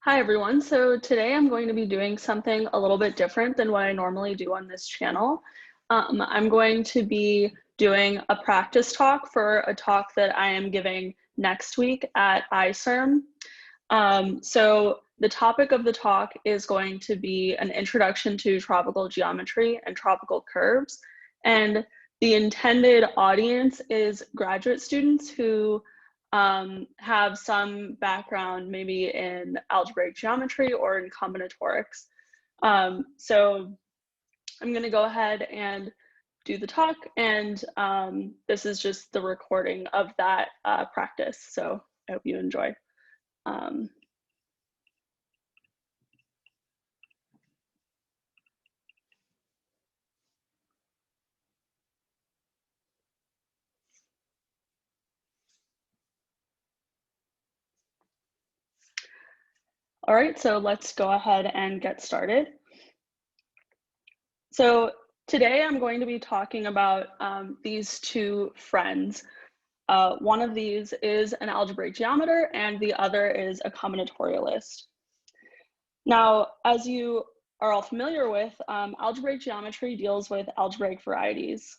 Hi everyone, so today I'm going to be doing something a little bit different than what I normally do on this channel. I'm going to be doing a practice talk for a talk that I am giving next week at ICERM. So the topic of the talk is going to be an introduction to tropical geometry and tropical curves. And the intended audience is graduate students who have some background maybe in algebraic geometry or in combinatorics. So I'm going to go ahead and do the talk, and this is just the recording of that practice. So I hope you enjoy. All right, so let's go ahead and get started. So today I'm going to be talking about these two friends. One of these is an algebraic geometer and the other is a combinatorialist. Now, as you are all familiar with, algebraic geometry deals with algebraic varieties.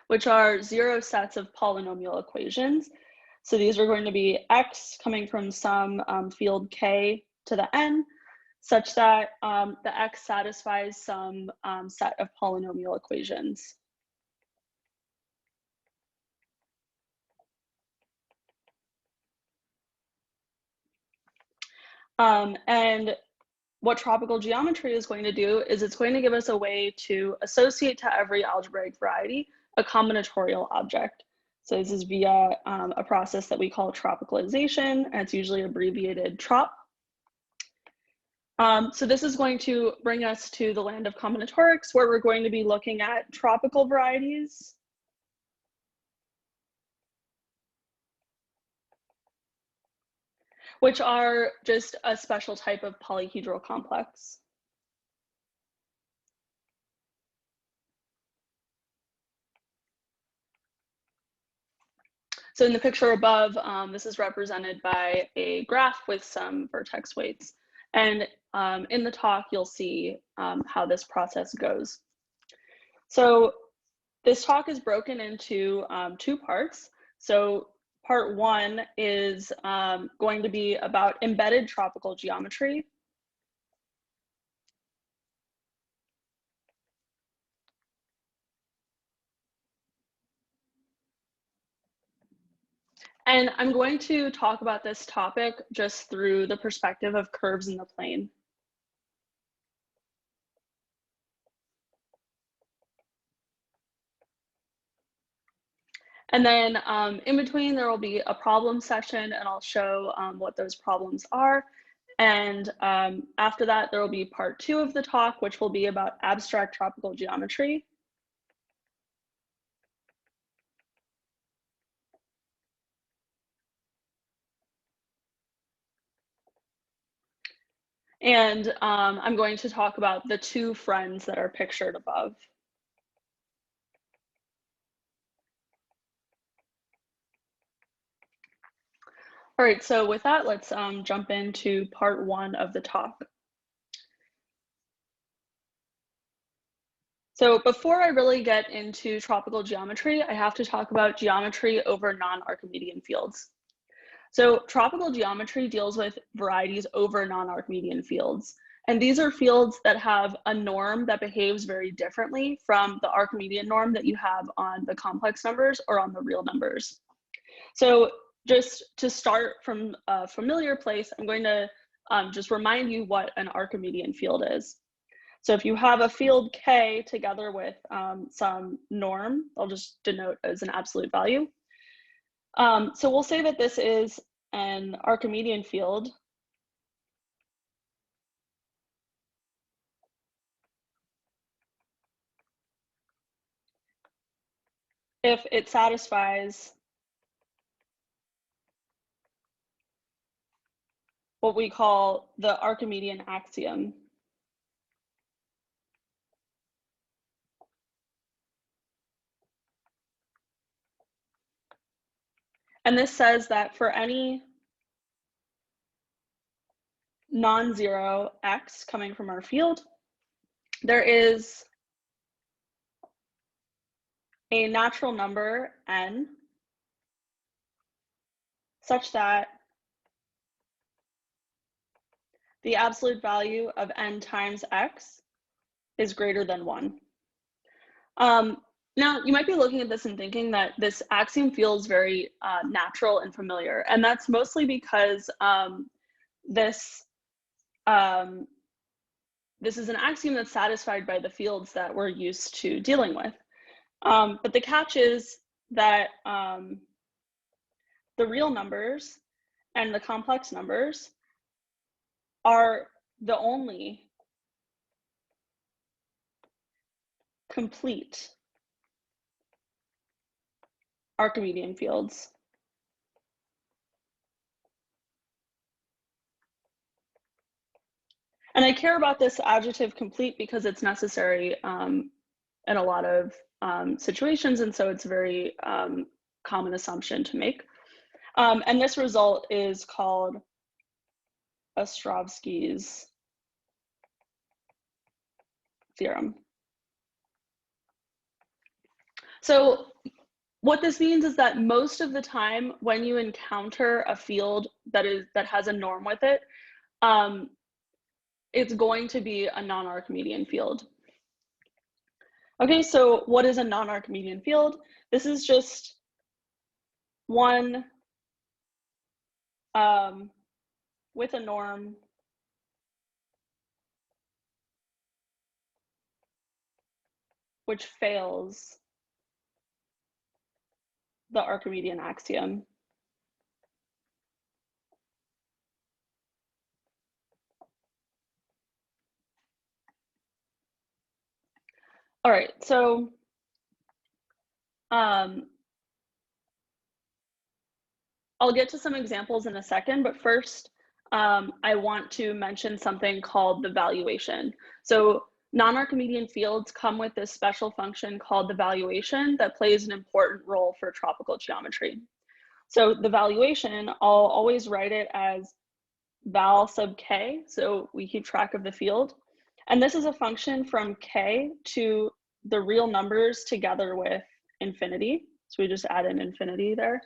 Which are zero sets of polynomial equations. So these are going to be x coming from some field k to the n, such that the x satisfies some set of polynomial equations. And what tropical geometry is going to do is it's going to give us a way to associate to every algebraic variety a combinatorial object. So this is via a process that we call tropicalization, and it's usually abbreviated trop. So this is going to bring us to the land of combinatorics, where we're going to be looking at tropical varieties, which are just a special type of polyhedral complex. So in the picture above, this is represented by a graph with some vertex weights. And in the talk, you'll see how this process goes. So this talk is broken into two parts. So part one is going to be about embedded tropical geometry. And I'm going to talk about this topic just through the perspective of curves in the plane. And then in between, there will be a problem session, and I'll show what those problems are. And after that, there will be part two of the talk, which will be about abstract tropical geometry. And I'm going to talk about the two friends that are pictured above. All right, so with that, let's jump into part one of the talk. So before I really get into tropical geometry, I have to talk about geometry over non-Archimedean fields. So tropical geometry deals with varieties over non-Archimedean fields. And these are fields that have a norm that behaves very differently from the Archimedean norm that you have on the complex numbers or on the real numbers. So just to start from a familiar place, I'm going to just remind you what an Archimedean field is. So if you have a field K together with some norm, I'll just denote as an absolute value. So we'll say that this is an Archimedean field. If it satisfies what we call the Archimedean axiom. And this says that for any non-zero x coming from our field, there is a natural number n such that the absolute value of n times x is greater than 1. Now, you might be looking at this and thinking that this axiom feels very natural and familiar, and that's mostly because this is an axiom that's satisfied by the fields that we're used to dealing with. But the catch is that the real numbers and the complex numbers are the only complete Archimedean fields. And I care about this adjective complete because it's necessary in a lot of situations, and so it's a very common assumption to make. And this result is called Ostrovsky's theorem. So what this means is that most of the time when you encounter a field that has a norm with it, it's going to be a non-Archimedean field. Okay, so what is a non-Archimedean field? This is just one with a norm which fails the Archimedean axiom. All right, so I'll get to some examples in a second, but first I want to mention something called the valuation. So non-Archimedean fields come with this special function called the valuation that plays an important role for tropical geometry. So the valuation, I'll always write it as val sub k, so we keep track of the field. And this is a function from k to the real numbers together with infinity. So we just add an infinity there.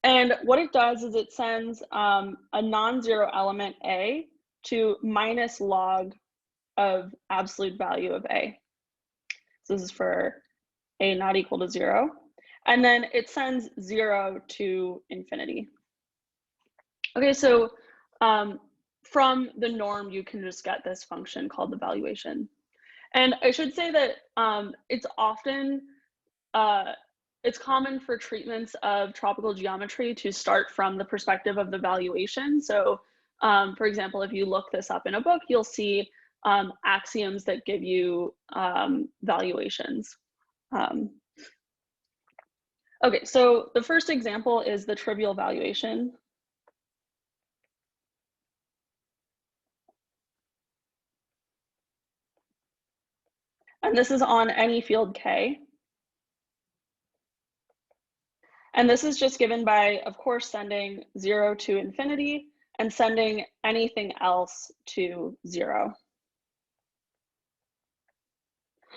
And what it does is it sends a non-zero element a to minus log of absolute value of a. So this is for a not equal to 0. And then it sends 0 to infinity. Okay, so from the norm, you can just get this function called the valuation. And I should say that it's often, it's common for treatments of tropical geometry to start from the perspective of the valuation. So for example, if you look this up in a book, you'll see axioms that give you valuations. Okay, so the first example is the trivial valuation. And this is on any field K. And this is just given by, of course, sending 0 to infinity and sending anything else to 0.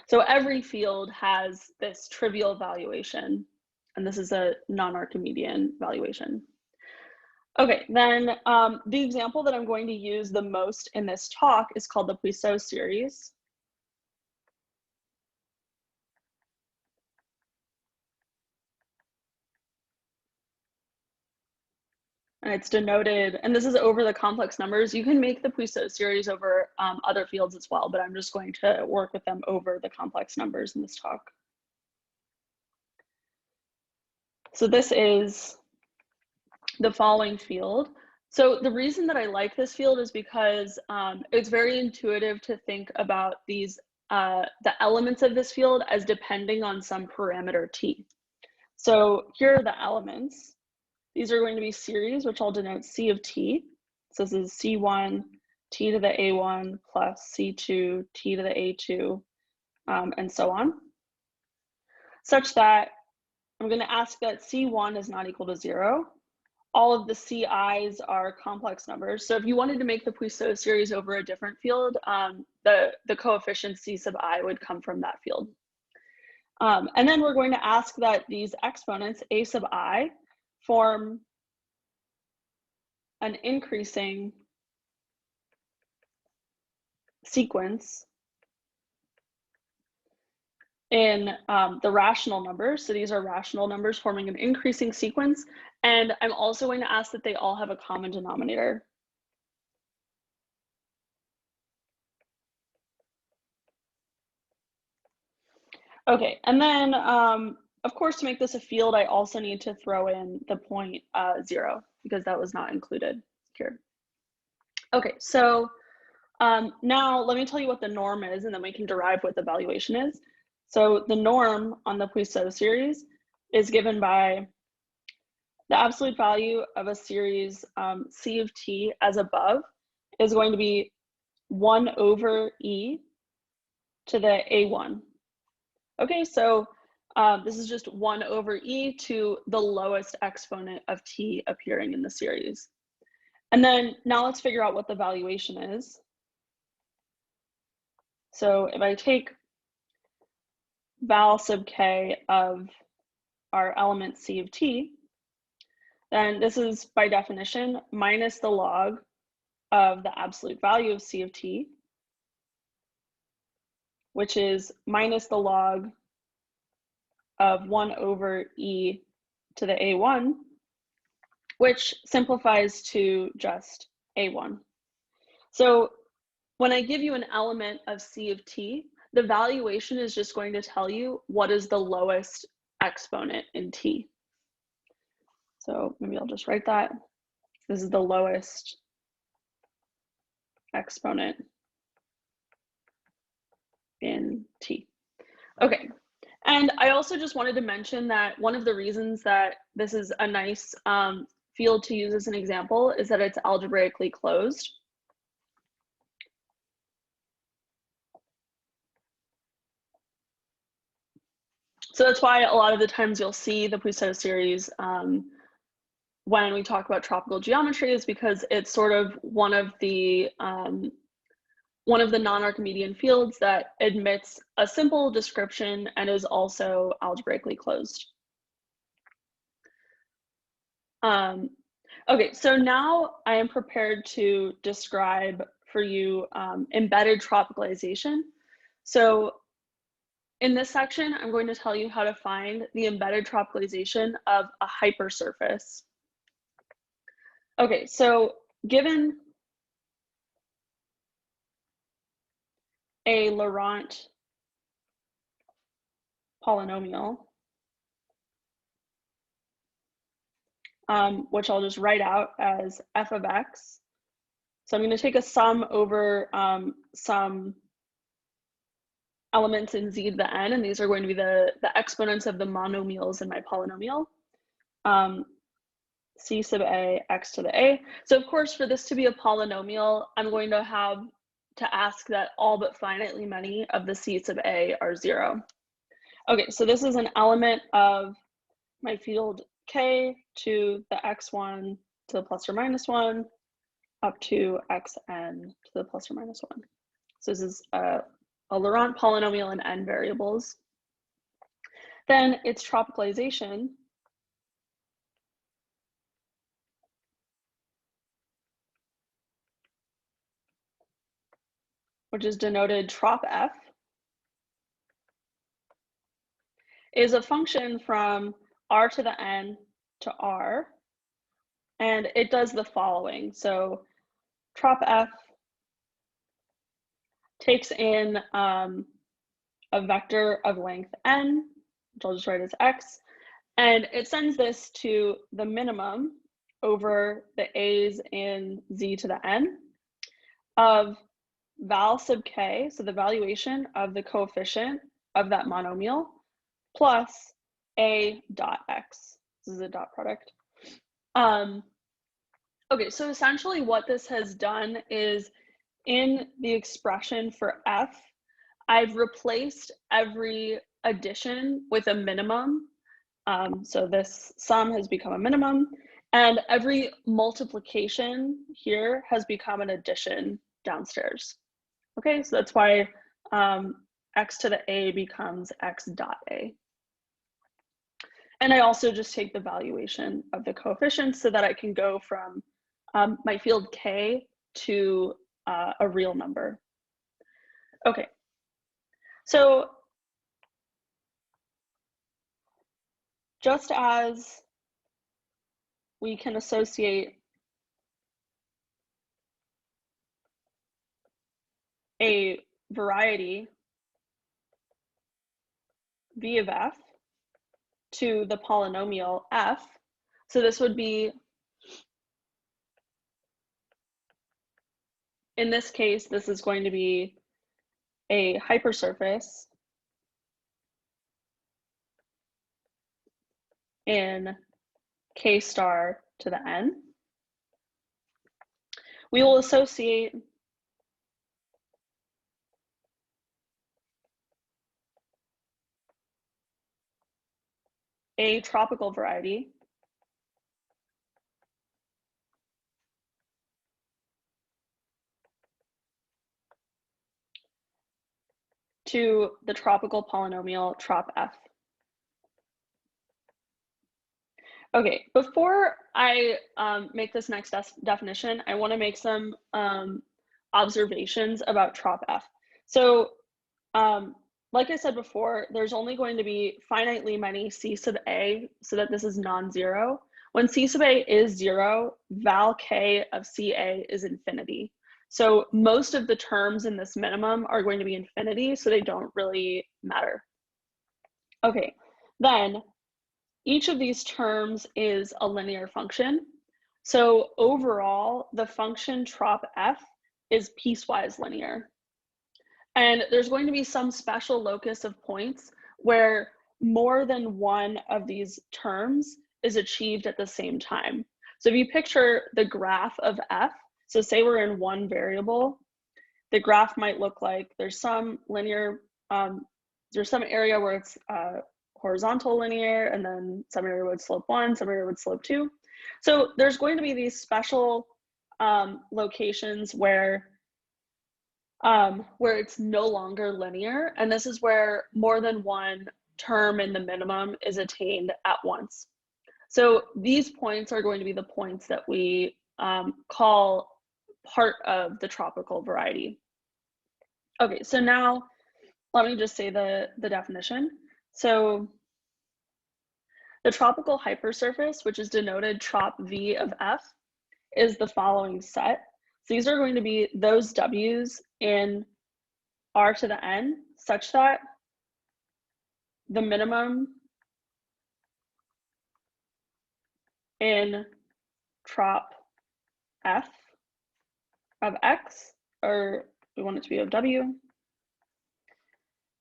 So every field has this trivial valuation, and this is a non-Archimedean valuation. Okay, then the example that I'm going to use the most in this talk is called the Pluso series. And it's denoted, and this is over the complex numbers. You can make the Pluso series over other fields as well, but I'm just going to work with them over the complex numbers in this talk. So this is the following field. So the reason that I like this field is because it's very intuitive to think about these, the elements of this field as depending on some parameter t. So here are the elements. These are going to be series, which I'll denote C of t. So this is C1, t to the A1 plus C2, t to the A2, and so on. Such that I'm going to ask that C1 is not equal to 0. All of the CIs are complex numbers. So if you wanted to make the Pluso series over a different field, the coefficient C sub I would come from that field. And then we're going to ask that these exponents, A sub I, form an increasing sequence in the rational numbers. So these are rational numbers forming an increasing sequence. And I'm also going to ask that they all have a common denominator. Okay, and then of course, to make this a field, I also need to throw in the point 0 because that was not included here. Okay, so now let me tell you what the norm is, and then we can derive what the valuation is. So the norm on the Pluso series is given by the absolute value of a series C of t as above is going to be 1 over e to the a1. Okay, so this is just 1 over e to the lowest exponent of t appearing in the series. And then now let's figure out what the valuation is. So if I take val sub k of our element c of t, then this is by definition minus the log of the absolute value of c of t, which is minus the log of 1 over e to the a1, which simplifies to just a1. So when I give you an element of c of t, the valuation is just going to tell you what is the lowest exponent in t. So maybe I'll just write that. This is the lowest exponent in t. Okay, and I also just wanted to mention that one of the reasons that this is a nice field to use as an example is that it's algebraically closed. So that's why a lot of the times you'll see the Pluso series when we talk about tropical geometry, is because it's sort of one of the non-Archimedean fields that admits a simple description and is also algebraically closed. Okay, so now I am prepared to describe for you embedded tropicalization. So in this section, I'm going to tell you how to find the embedded tropicalization of a hypersurface. Okay, so given a Laurent polynomial, which I'll just write out as f of x. So I'm going to take a sum over some elements in z to the n, and these are going to be the exponents of the monomials in my polynomial. C sub a, x to the a. So of course, for this to be a polynomial, I'm going to have to ask that all but finitely many of the c sub a are 0. Okay, so this is an element of my field k to the x1 to the plus or minus 1 up to xn to the plus or minus 1. So this is a Laurent polynomial in n variables. Then its tropicalization which is denoted trop f, is a function from r to the n to r, and it does the following. So trop f takes in a vector of length n, which I'll just write as x, and it sends this to the minimum over the a's in z to the n of val sub k, so the valuation of the coefficient of that monomial, plus a dot x. This is a dot product. Okay, so essentially what this has done is in the expression for f, I've replaced every addition with a minimum So this sum has become a minimum, and every multiplication here has become an addition downstairs. Okay, so that's why x to the a becomes x dot a. And I also just take the valuation of the coefficients so that I can go from my field k to a real number. Okay, so just as we can associate a variety v of f to the polynomial f, so this would be, in this case, this is going to be a hypersurface in k star to the n. We will associate a tropical variety to the tropical polynomial trop f. Okay, before I make this next definition, I want to make some observations about trop f. So like I said before, there's only going to be finitely many c sub a, so that this is non-zero. When c sub a is 0, val k of ca is infinity. So most of the terms in this minimum are going to be infinity, so they don't really matter. Okay, then each of these terms is a linear function. So overall, the function trop f is piecewise linear. And there's going to be some special locus of points where more than one of these terms is achieved at the same time. So if you picture the graph of f, so say we're in one variable, the graph might look like there's some linear, there's some area where it's horizontal linear, and then some area would slope 1, some area would slope 2. So there's going to be these special locations where it's no longer linear, and this is where more than one term in the minimum is attained at once. So these points are going to be the points that we call part of the tropical variety. Okay, so now let me just say the definition. So the tropical hypersurface, which is denoted trop v of f, is the following set. So these are going to be those w's in r to the n such that the minimum in trop f of x, or we want it to be of w,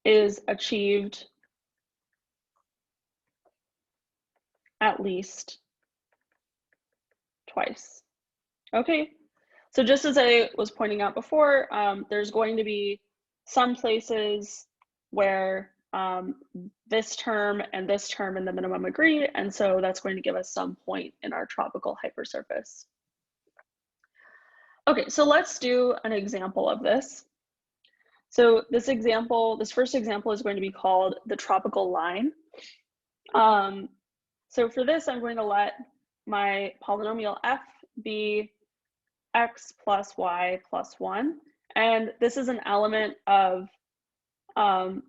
is achieved at least twice. Okay, so just as I was pointing out before, there's going to be some places where this term and this term in the minimum agree, and so that's going to give us some point in our tropical hypersurface. Okay, so let's do an example of this. So this first example is going to be called the tropical line. So for this, I'm going to let my polynomial f be x plus y plus 1. And this is an element of polynomials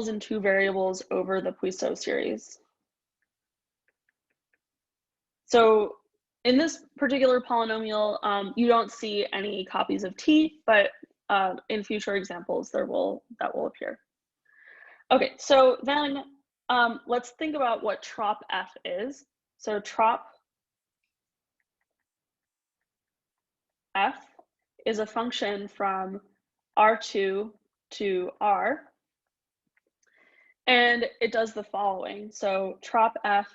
in 2 variables over the Pluso series. So in this particular polynomial, you don't see any copies of t, but in future examples, that will appear. Okay, so then let's think about what trop f is. So trop f is a function from R2 to R, and it does the following. So trop f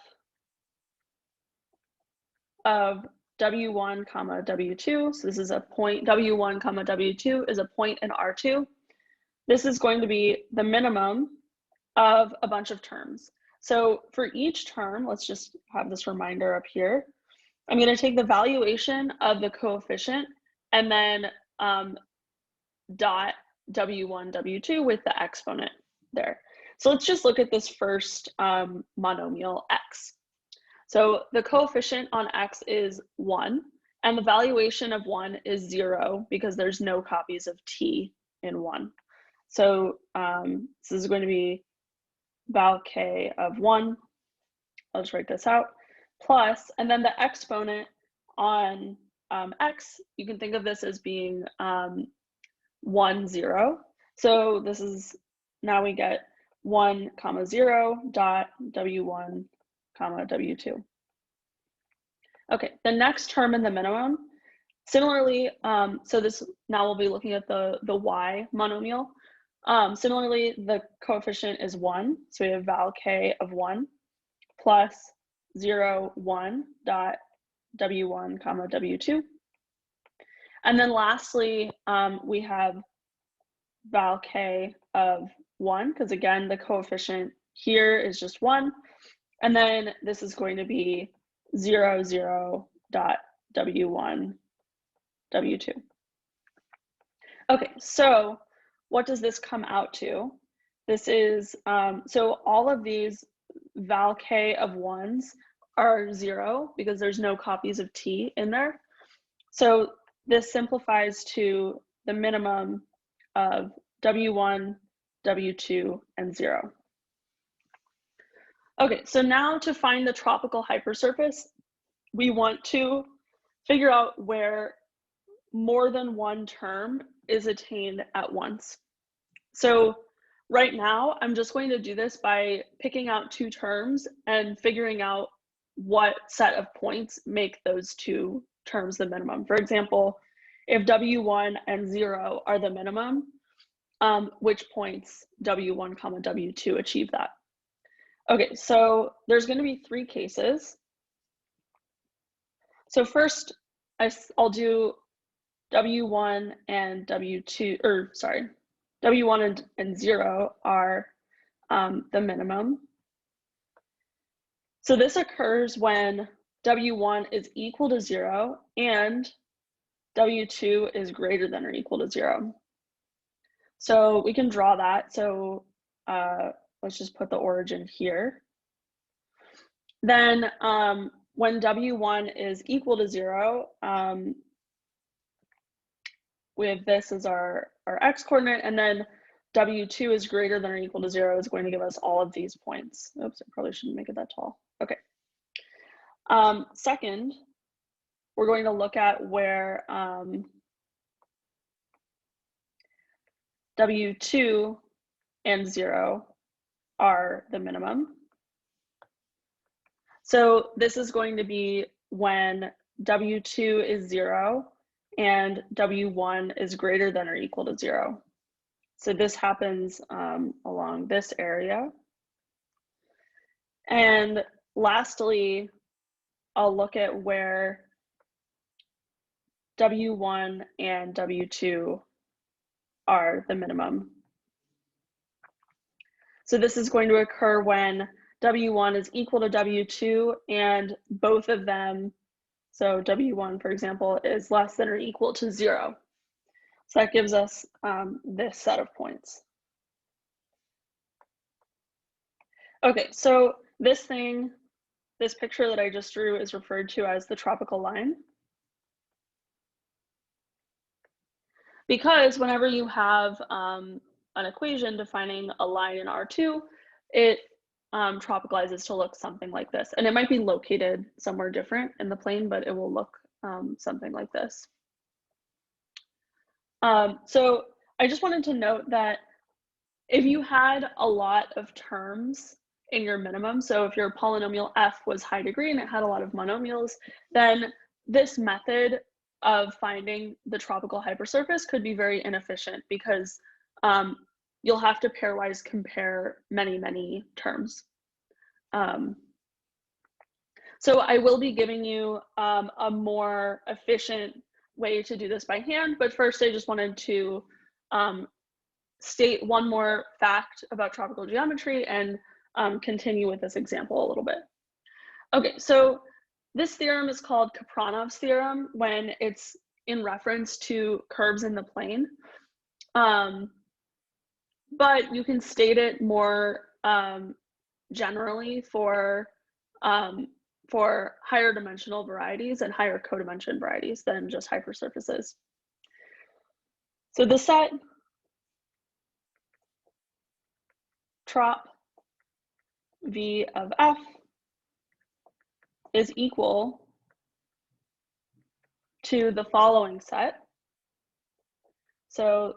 of W1 comma W2, so this is a point, W1 comma W2 is a point in R2. This is going to be the minimum of a bunch of terms. So for each term, let's just have this reminder up here. I'm going to take the valuation of the coefficient and then dot W1, W2 with the exponent there. So let's just look at this first monomial x. So the coefficient on x is 1, and the valuation of 1 is 0 because there's no copies of t in 1. So this is going to be val k of 1. I'll just write this out. Plus, and then the exponent on x, you can think of this as being 1, 0. So this is, now we get 1, 0, dot w1, w2. Okay, the next term in the minimum, similarly, so this, now we'll be looking at the y monomial. Similarly, the coefficient is 1, so we have val k of 1 plus 0, 1, dot w1, w2. And then lastly, we have val k of 1, because again, the coefficient here is just 1. And then this is going to be 0, 0, dot w1, w2. Okay, so what does this come out to? This is, so all of these val k of 1s are 0 because there's no copies of t in there. So this simplifies to the minimum of w1, w2, and 0. Okay, so now to find the tropical hypersurface, we want to figure out where more than one term is attained at once. So right now, I'm just going to do this by picking out 2 terms and figuring out what set of points make those 2 terms the minimum. For example, if w1 and 0 are the minimum, which points w1, w2 achieve that? Okay, so there's going to be 3 cases. So first, I'll do w1 and w2, or sorry, w1 and 0 are the minimum. So this occurs when w1 is equal to 0 and w2 is greater than or equal to 0. So we can draw that. So let's just put the origin here. Then when w1 is equal to 0, we have this as our x coordinate, and then w2 is greater than or equal to 0 is going to give us all of these points. Oops, I probably shouldn't make it that tall. Okay. Second, we're going to look at where w2 and 0 are the minimum. So this is going to be when w2 is 0 and w1 is greater than or equal to 0. So this happens along this area. And lastly, I'll look at where w1 and w2 are the minimum. So this is going to occur when w1 is equal to w2 and both of them, so w1, for example, is less than or equal to 0. So that gives us this set of points. Okay, so this picture that I just drew is referred to as the tropical line. Because whenever you have an equation defining a line in R2, it tropicalizes to look something like this. And it might be located somewhere different in the plane, but it will look something like this. So I just wanted to note that if you had a lot of terms in your minimum, so if your polynomial f was high degree and it had a lot of monomials, then this method of finding the tropical hypersurface could be very inefficient because you'll have to pairwise compare many, many terms. So I will be giving you a more efficient way to do this by hand, but first I just wanted to state one more fact about tropical geometry and continue with this example a little bit. Okay, so this theorem is called Capranov's theorem when it's in reference to curves in the plane. But you can state it more generally for higher dimensional varieties and higher codimension varieties than just hypersurfaces. So the set trop v of f is equal to the following set. So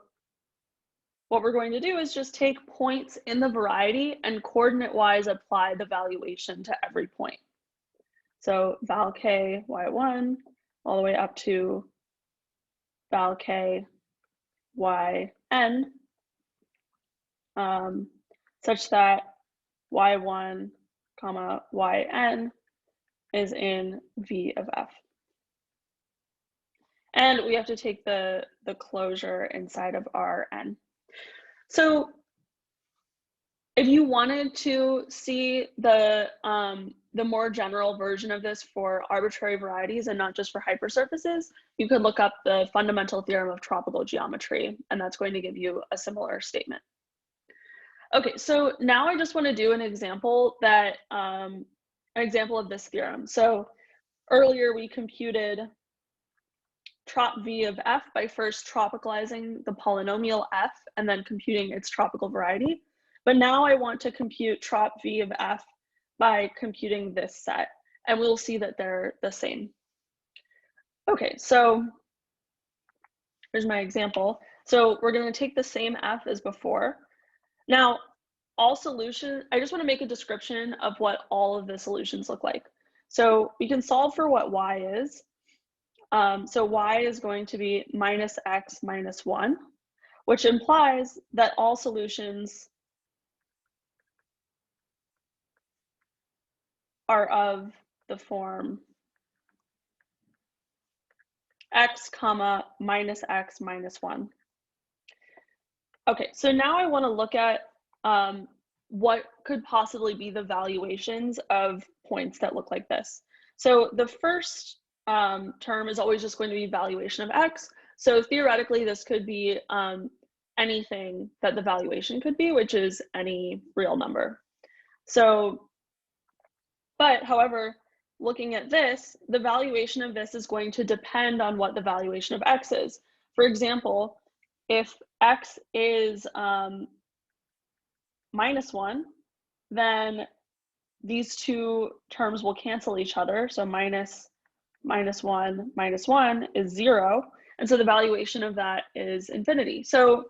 what we're going to do is just take points in the variety and coordinate-wise apply the valuation to every point. So val k y1 all the way up to val k yn, such that y1 comma yn is in v of f. And we have to take the closure inside of Rn. So if you wanted to see the more general version of this for arbitrary varieties and not just for hypersurfaces, you could look up the fundamental theorem of tropical geometry, and that's going to give you a similar statement. Okay, so now I just want to do an example that an example of this theorem. So earlier we computed trop v of f by first tropicalizing the polynomial f and then computing its tropical variety. But now I want to compute trop v of f by computing this set, and we'll see that they're the same. Okay, so here's my example. So we're going to take the same f as before. Now, all solutions, I just want to make a description of what all of the solutions look like. So we can solve for what y is. So y is going to be minus x minus 1, which implies that all solutions are of the form x comma minus x minus 1. Okay, so now I want to look at what could possibly be the valuations of points that look like this. So the first term is always just going to be valuation of x. So theoretically, this could be anything that the valuation could be, which is any real number. So, but however, looking at this, the valuation of this is going to depend on what the valuation of x is. For example, if x is minus 1, then these two terms will cancel each other. So minus 1 minus 1 is 0. And so the valuation of that is infinity. So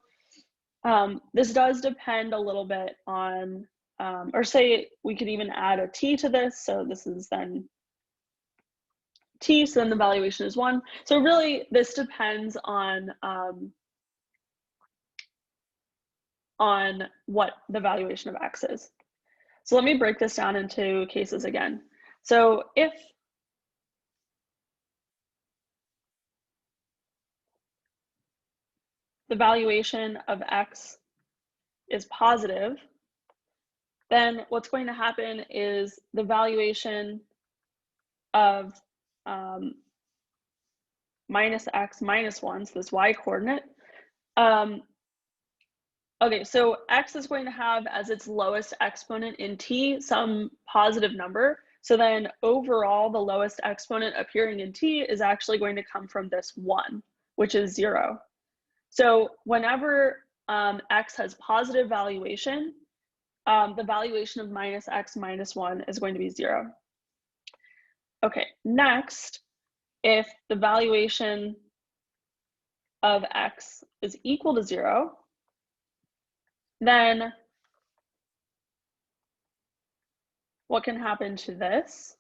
this does depend a little bit on, or say we could even add a t to this. So this is then t, so then the valuation is 1. So really this depends on what the valuation of x is. So let me break this down into cases again. So if the valuation of x is positive, then what's going to happen is the valuation of minus x minus 1, so this y coordinate. Okay, so x is going to have as its lowest exponent in t some positive number. So then overall, the lowest exponent appearing in t is actually going to come from this 1, which is 0. So whenever x has positive valuation, the valuation of minus x minus 1 is going to be 0. Okay, next, if the valuation of x is equal to 0, then what can happen to this?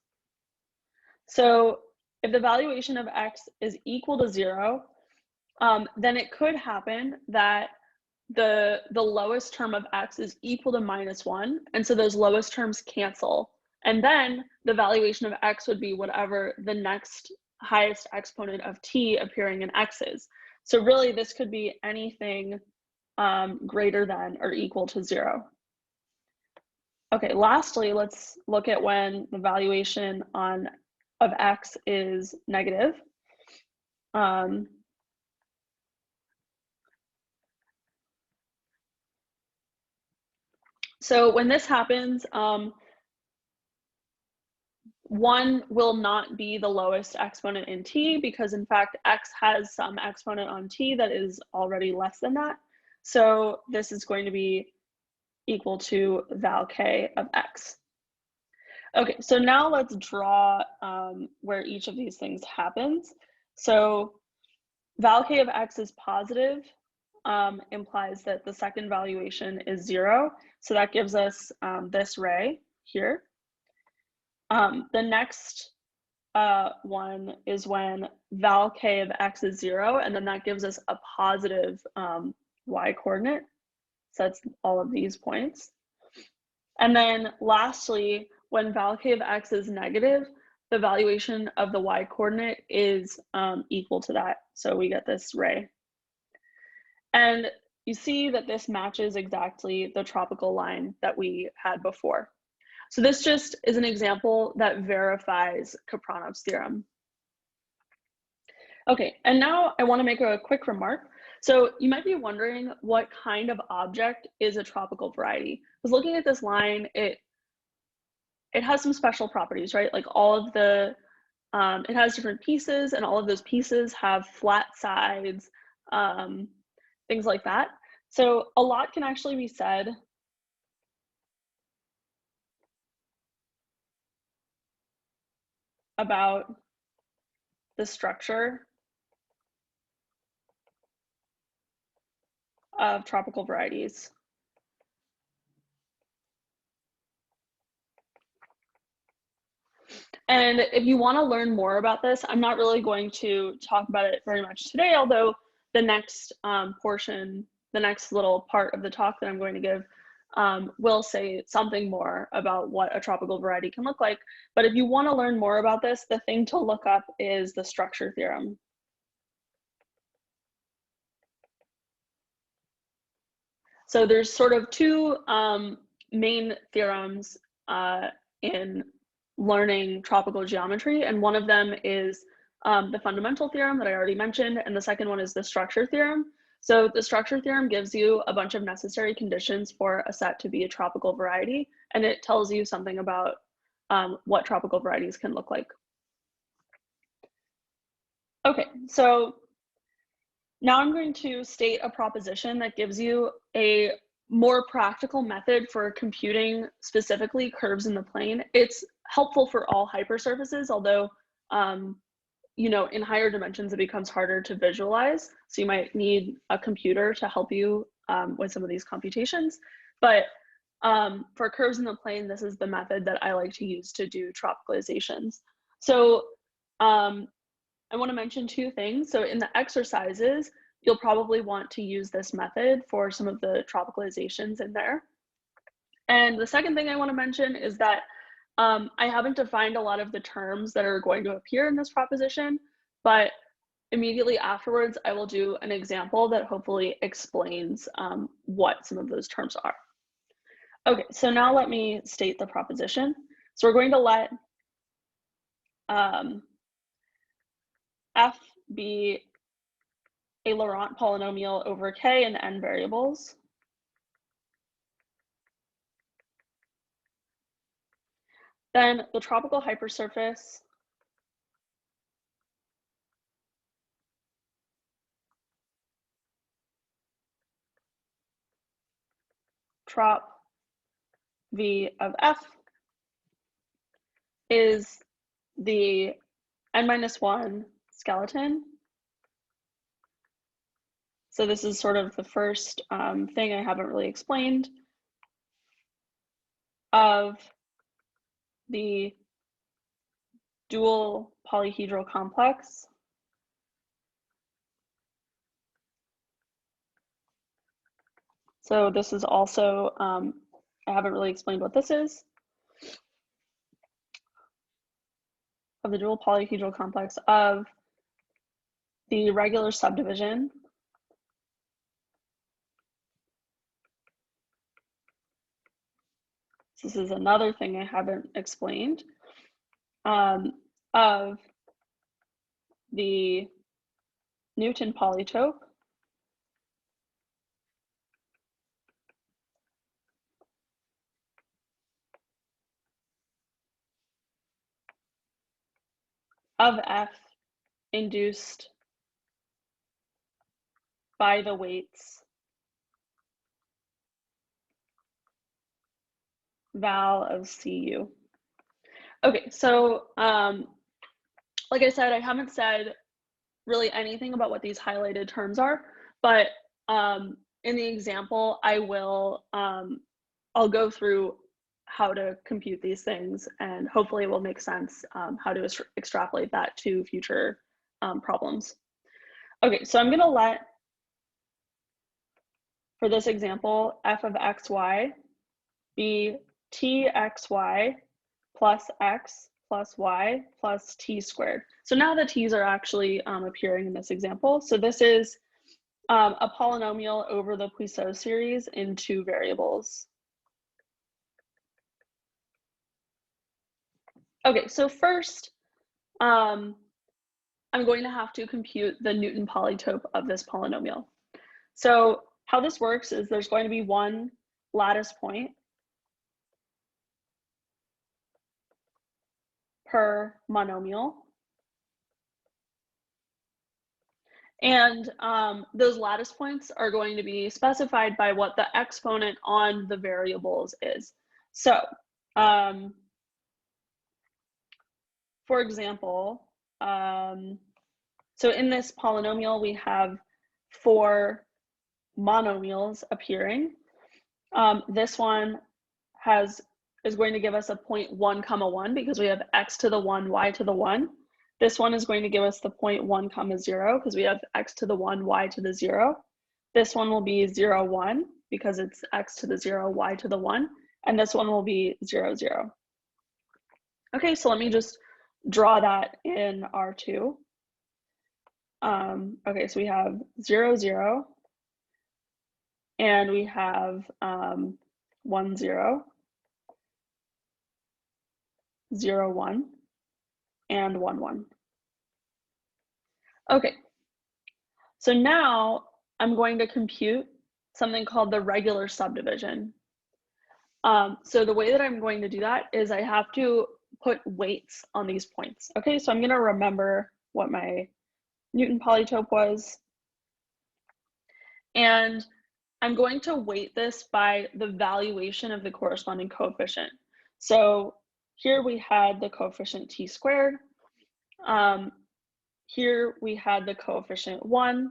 So if the valuation of x is equal to 0, then it could happen that the lowest term of x is equal to minus 1, and so those lowest terms cancel. And then the valuation of x would be whatever the next highest exponent of t appearing in x is. So really this could be anything greater than or equal to 0. Okay, lastly, let's look at when the valuation of x is negative. So when this happens, 1 will not be the lowest exponent in t, because in fact x has some exponent on t that is already less than that. So this is going to be equal to val k of x. Okay, so now let's draw where each of these things happens. So val k of x is positive, implies that the second valuation is 0. So that gives us this ray here. The next one is when val k of x is 0, and then that gives us a positive y coordinate. So that's all of these points. And then lastly, when val k of x is negative, the valuation of the y coordinate is equal to that. So we get this ray. And you see that this matches exactly the tropical line that we had before. So this just is an example that verifies Capranov's theorem. Okay, and now I want to make a quick remark. So you might be wondering what kind of object is a tropical variety. I was looking at this line, it has some special properties, right? Like all of the, it has different pieces, and all of those pieces have flat sides, things like that. So a lot can actually be said about the structure of tropical varieties. And if you want to learn more about this, I'm not really going to talk about it very much today, although the next portion, the next little part of the talk that I'm going to give will say something more about what a tropical variety can look like. But if you want to learn more about this, the thing to look up is the structure theorem. So there's sort of two main theorems in learning tropical geometry, and one of them is the fundamental theorem that I already mentioned, and the second one is the structure theorem. So the structure theorem gives you a bunch of necessary conditions for a set to be a tropical variety, and it tells you something about what tropical varieties can look like. Okay, so now I'm going to state a proposition that gives you a more practical method for computing specifically curves in the plane. It's helpful for all hypersurfaces, although you know, in higher dimensions it becomes harder to visualize. So you might need a computer to help you with some of these computations. But for curves in the plane, this is the method that I like to use to do tropicalizations. So I want to mention two things. So in the exercises, you'll probably want to use this method for some of the tropicalizations in there. And the second thing I want to mention is that I haven't defined a lot of the terms that are going to appear in this proposition, but immediately afterwards, I will do an example that hopefully explains what some of those terms are. Okay, so now let me state the proposition. So we're going to let f be a Laurent polynomial over k and n variables. Then the tropical hypersurface trop v of f is the n-1 skeleton. So this is sort of the first thing I haven't really explained of the dual polyhedral complex. So this is also, I haven't really explained what this is, of the dual polyhedral complex of the regular subdivision this is another thing I haven't explained, of the Newton polytope of F induced by the weights val of Cu. Okay, so like I said, I haven't said really anything about what these highlighted terms are, but in the example, I will, I'll go through how to compute these things, and hopefully it will make sense how to extrapolate that to future problems. Okay, so I'm going to let, for this example, f of xy be txy plus x plus y plus t squared. So now the t's are actually appearing in this example. So this is a polynomial over the Pluso series in 2 variables. Okay, so first, I'm going to have to compute the Newton polytope of this polynomial. So how this works is there's going to be one lattice point per monomial. And those lattice points are going to be specified by what the exponent on the variables is. So, for example, so in this polynomial, we have 4 monomials appearing. This one is going to give us a point 1, 1 because we have x to the 1, y to the 1. This one is going to give us the point 1, 0 because we have x to the 1, y to the 0. This one will be 0, 1 because it's x to the 0, y to the 1. And this one will be 0, 0. Okay, so let me just draw that in R2. Okay, so we have 0, 0. And we have 1, 0. 0, 1, and 1, 1. Okay, so now I'm going to compute something called the regular subdivision. So the way that I'm going to do that is I have to put weights on these points. Okay, so I'm going to remember what my Newton polytope was. And I'm going to weight this by the valuation of the corresponding coefficient. So here we had the coefficient t squared. Here we had the coefficient 1.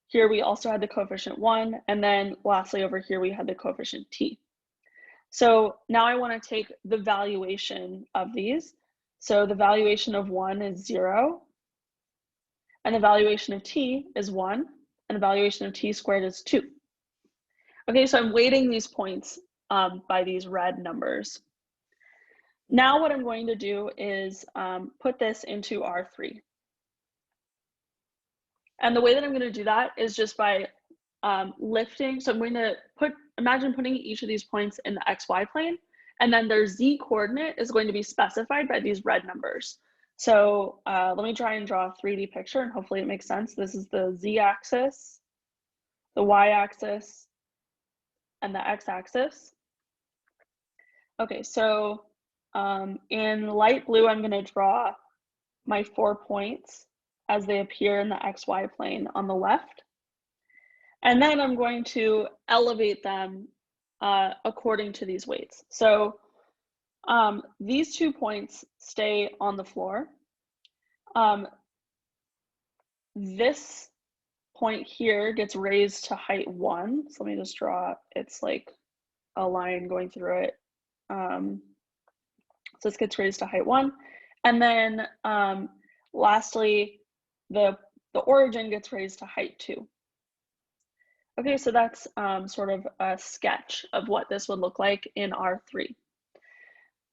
Here we also had the coefficient 1. And then lastly over here we had the coefficient t. So now I want to take the valuation of these. So the valuation of 1 is 0. And the valuation of t is 1. And the valuation of t squared is 2. Okay, so I'm weighting these points by these red numbers. Now what I'm going to do is put this into R3. And the way that I'm going to do that is just by lifting. So I'm going to imagine putting each of these points in the xy plane, and then their z coordinate is going to be specified by these red numbers. So let me try and draw a 3D picture, and hopefully it makes sense. This is the z-axis, the y-axis, and the x-axis. Okay, so in light blue, I'm going to draw my 4 points as they appear in the xy plane on the left. And then I'm going to elevate them according to these weights. So these 2 points stay on the floor. This point here gets raised to height 1. So let me just draw, it's like a line going through it. So this gets raised to height 1. And then lastly, the origin gets raised to height 2. Okay, so that's sort of a sketch of what this would look like in R3.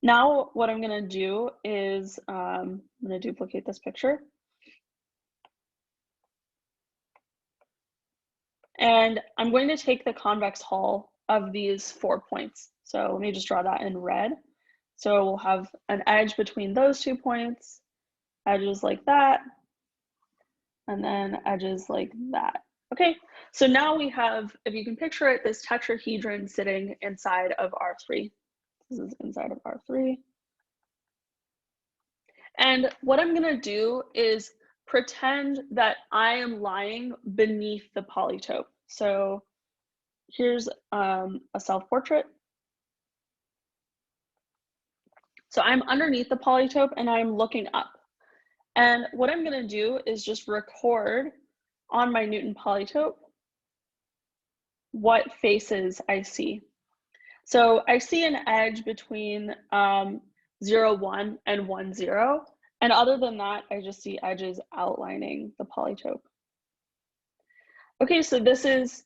Now what I'm going to do is I'm going to duplicate this picture. And I'm going to take the convex hull of these 4 points. So let me just draw that in red. So we'll have an edge between those 2 points, edges like that, and then edges like that. Okay, so now we have, if you can picture it, this tetrahedron sitting inside of R3. This is inside of R3. And what I'm gonna do is pretend that I am lying beneath the polytope. So here's a self-portrait. So I'm underneath the polytope and I'm looking up. And what I'm gonna do is just record on my Newton polytope what faces I see. So I see an edge between 0, 1 and 1, 0. And other than that, I just see edges outlining the polytope. Okay, so this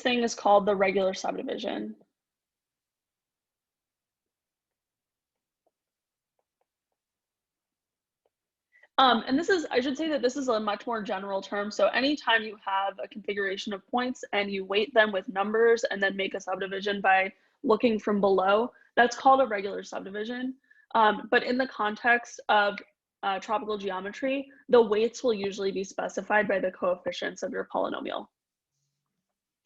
thing is called the regular subdivision. And this is, I should say that this is a much more general term. So anytime you have a configuration of points and you weight them with numbers and then make a subdivision by looking from below, that's called a regular subdivision. But in the context of tropical geometry, the weights will usually be specified by the coefficients of your polynomial.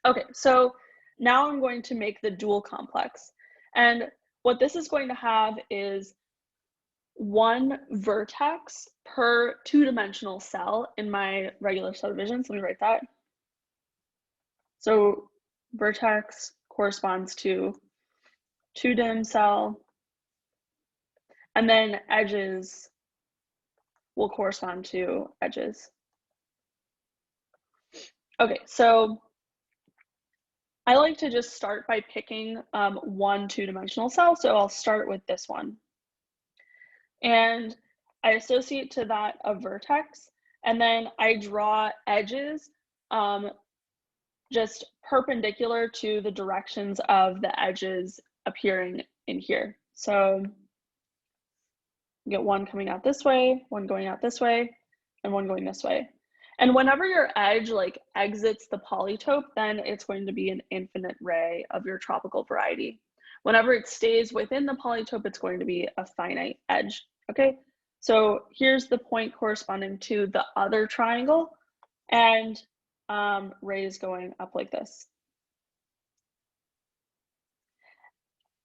Okay, so now I'm going to make the dual complex. And what this is going to have is one vertex per two-dimensional cell in my regular subdivision. So let me write that. So vertex corresponds to two-dim cell, and then edges will correspond to edges. Okay, so I like to just start by picking one two-dimensional cell. So I'll start with this one. And I associate to that a vertex, and then I draw edges just perpendicular to the directions of the edges appearing in here. So you get one coming out this way, one going out this way, and one going this way. And whenever your edge like exits the polytope, then it's going to be an infinite ray of your tropical variety. Whenever it stays within the polytope, it's going to be a finite edge. Okay, so here's the point corresponding to the other triangle, and rays going up like this.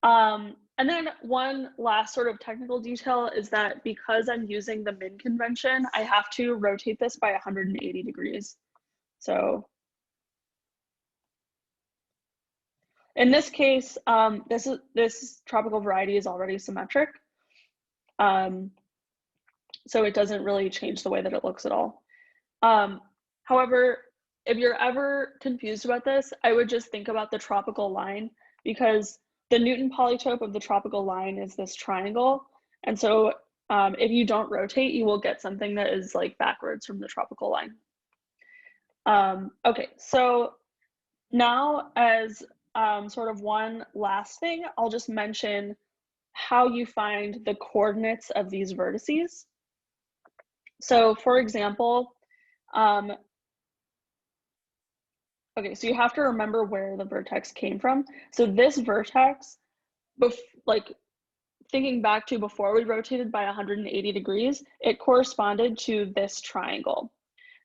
And then one last sort of technical detail is that because I'm using the min convention, I have to rotate this by 180 degrees. So in this case, this tropical variety is already symmetric. So it doesn't really change the way that it looks at all. However, if you're ever confused about this, I would just think about the tropical line, because the Newton polytope of the tropical line is this triangle. And so if you don't rotate, you will get something that is like backwards from the tropical line. Okay, so now as sort of one last thing, I'll just mention how you find the coordinates of these vertices. So for example, okay, so you have to remember where the vertex came from. So this vertex, like thinking back to before we rotated by 180 degrees, it corresponded to this triangle.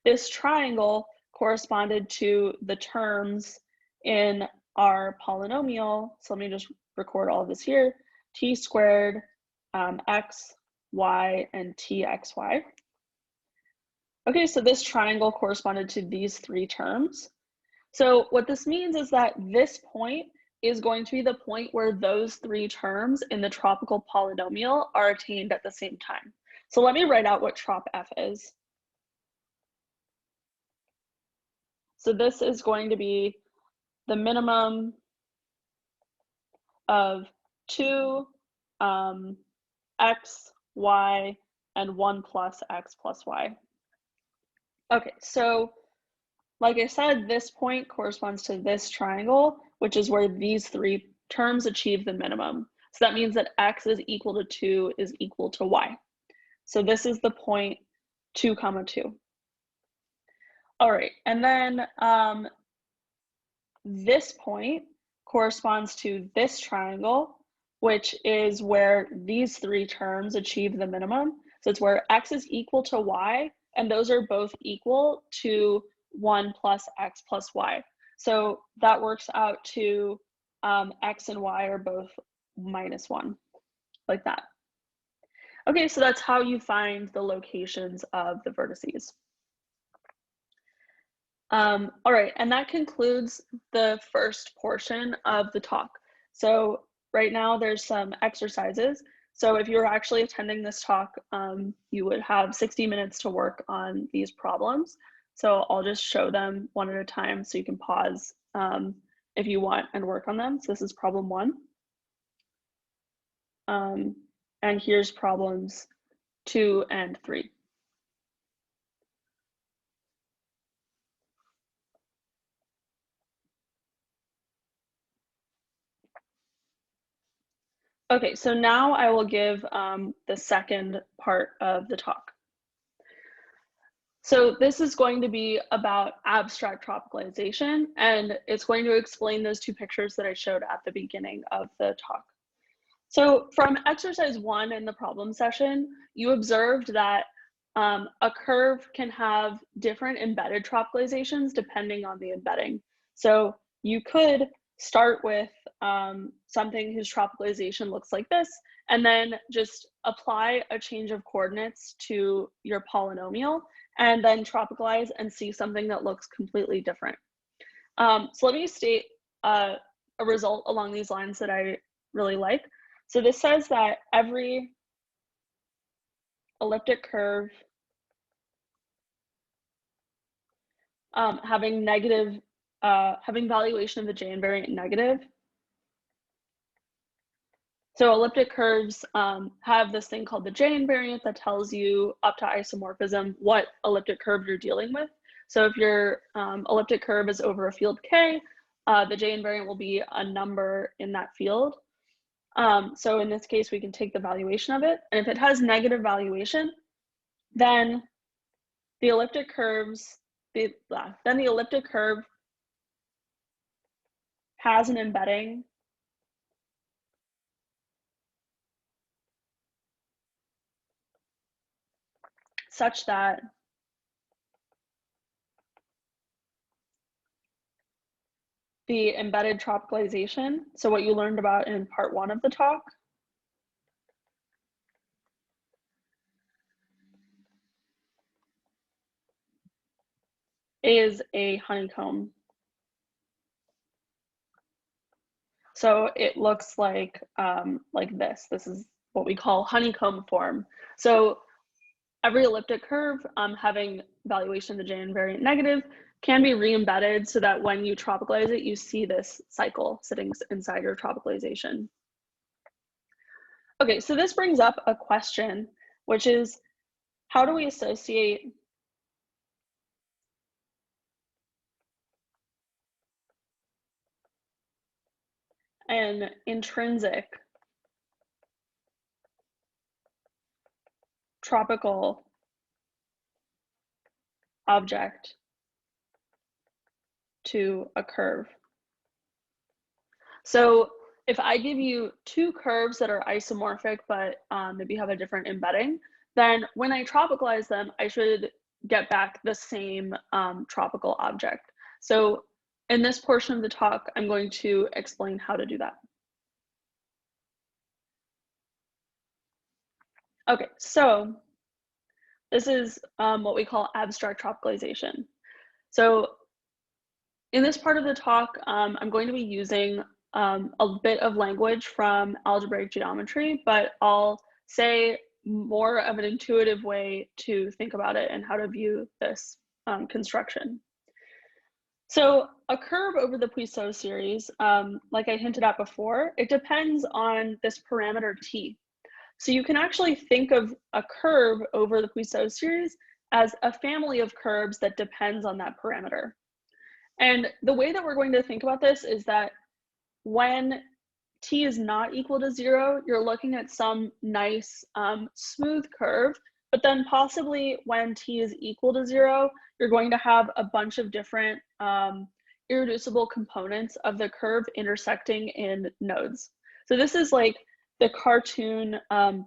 This triangle corresponded to the terms in our polynomial. So let me just record all of this here. T squared, x, y, and txy. Okay, so this triangle corresponded to these three terms. So what this means is that this point is going to be the point where those three terms in the tropical polynomial are attained at the same time. So let me write out what trop f is. So this is going to be the minimum of 2 x, y, and 1 plus x plus y. Okay, so like I said, this point corresponds to this triangle, which is where these three terms achieve the minimum. So that means that x is equal to 2 is equal to y. So this is the point 2, 2. All right, and then this point corresponds to this triangle, which is where these three terms achieve the minimum. So it's where x is equal to y, and those are both equal to 1 plus x plus y. So that works out to x and y are both -1, like that. Okay, so that's how you find the locations of the vertices. All right, and that concludes the first portion of the talk. So right now there's some exercises. So if you're actually attending this talk, you would have 60 minutes to work on these problems. So I'll just show them one at a time so you can pause if you want and work on them. So this is problem 1. And here's problems 2 and 3. Okay, so now I will give the second part of the talk. So this is going to be about abstract tropicalization, and it's going to explain those two pictures that I showed at the beginning of the talk. So from exercise 1 in the problem session, you observed that a curve can have different embedded tropicalizations depending on the embedding. So you could start with something whose tropicalization looks like this, and then just apply a change of coordinates to your polynomial, and then tropicalize and see something that looks completely different. So let me state a result along these lines that I really like. So this says that every elliptic curve having valuation of the J invariant negative. So elliptic curves have this thing called the J invariant that tells you up to isomorphism what elliptic curve you're dealing with. So if your elliptic curve is over a field K, the J invariant will be a number in that field. So in this case, we can take the valuation of it. And if it has negative valuation, then the elliptic curves, then the elliptic curve has an embedding such that the embedded tropicalization, so what you learned about in part 1 of the talk, is a honeycomb. So it looks like this. This is what we call honeycomb form. So every elliptic curve having valuation of the J invariant negative can be re-embedded so that when you tropicalize it, you see this cycle sitting inside your tropicalization. Okay, so this brings up a question, which is, how do we associate an intrinsic tropical object to a curve? So if I give you two curves that are isomorphic, but maybe have a different embedding, then when I tropicalize them, I should get back the same tropical object. So in this portion of the talk, I'm going to explain how to do that. Okay, so this is what we call abstract tropicalization. So in this part of the talk, I'm going to be using a bit of language from algebraic geometry, but I'll say more of an intuitive way to think about it and how to view this construction. So a curve over the Pluso series, like I hinted at before, it depends on this parameter t. So you can actually think of a curve over the Pluso series as a family of curves that depends on that parameter. And the way that we're going to think about this is that when t is not equal to 0, you're looking at some nice smooth curve, but then possibly when t is equal to 0, you're going to have a bunch of different irreducible components of the curve intersecting in nodes. So this is like the cartoon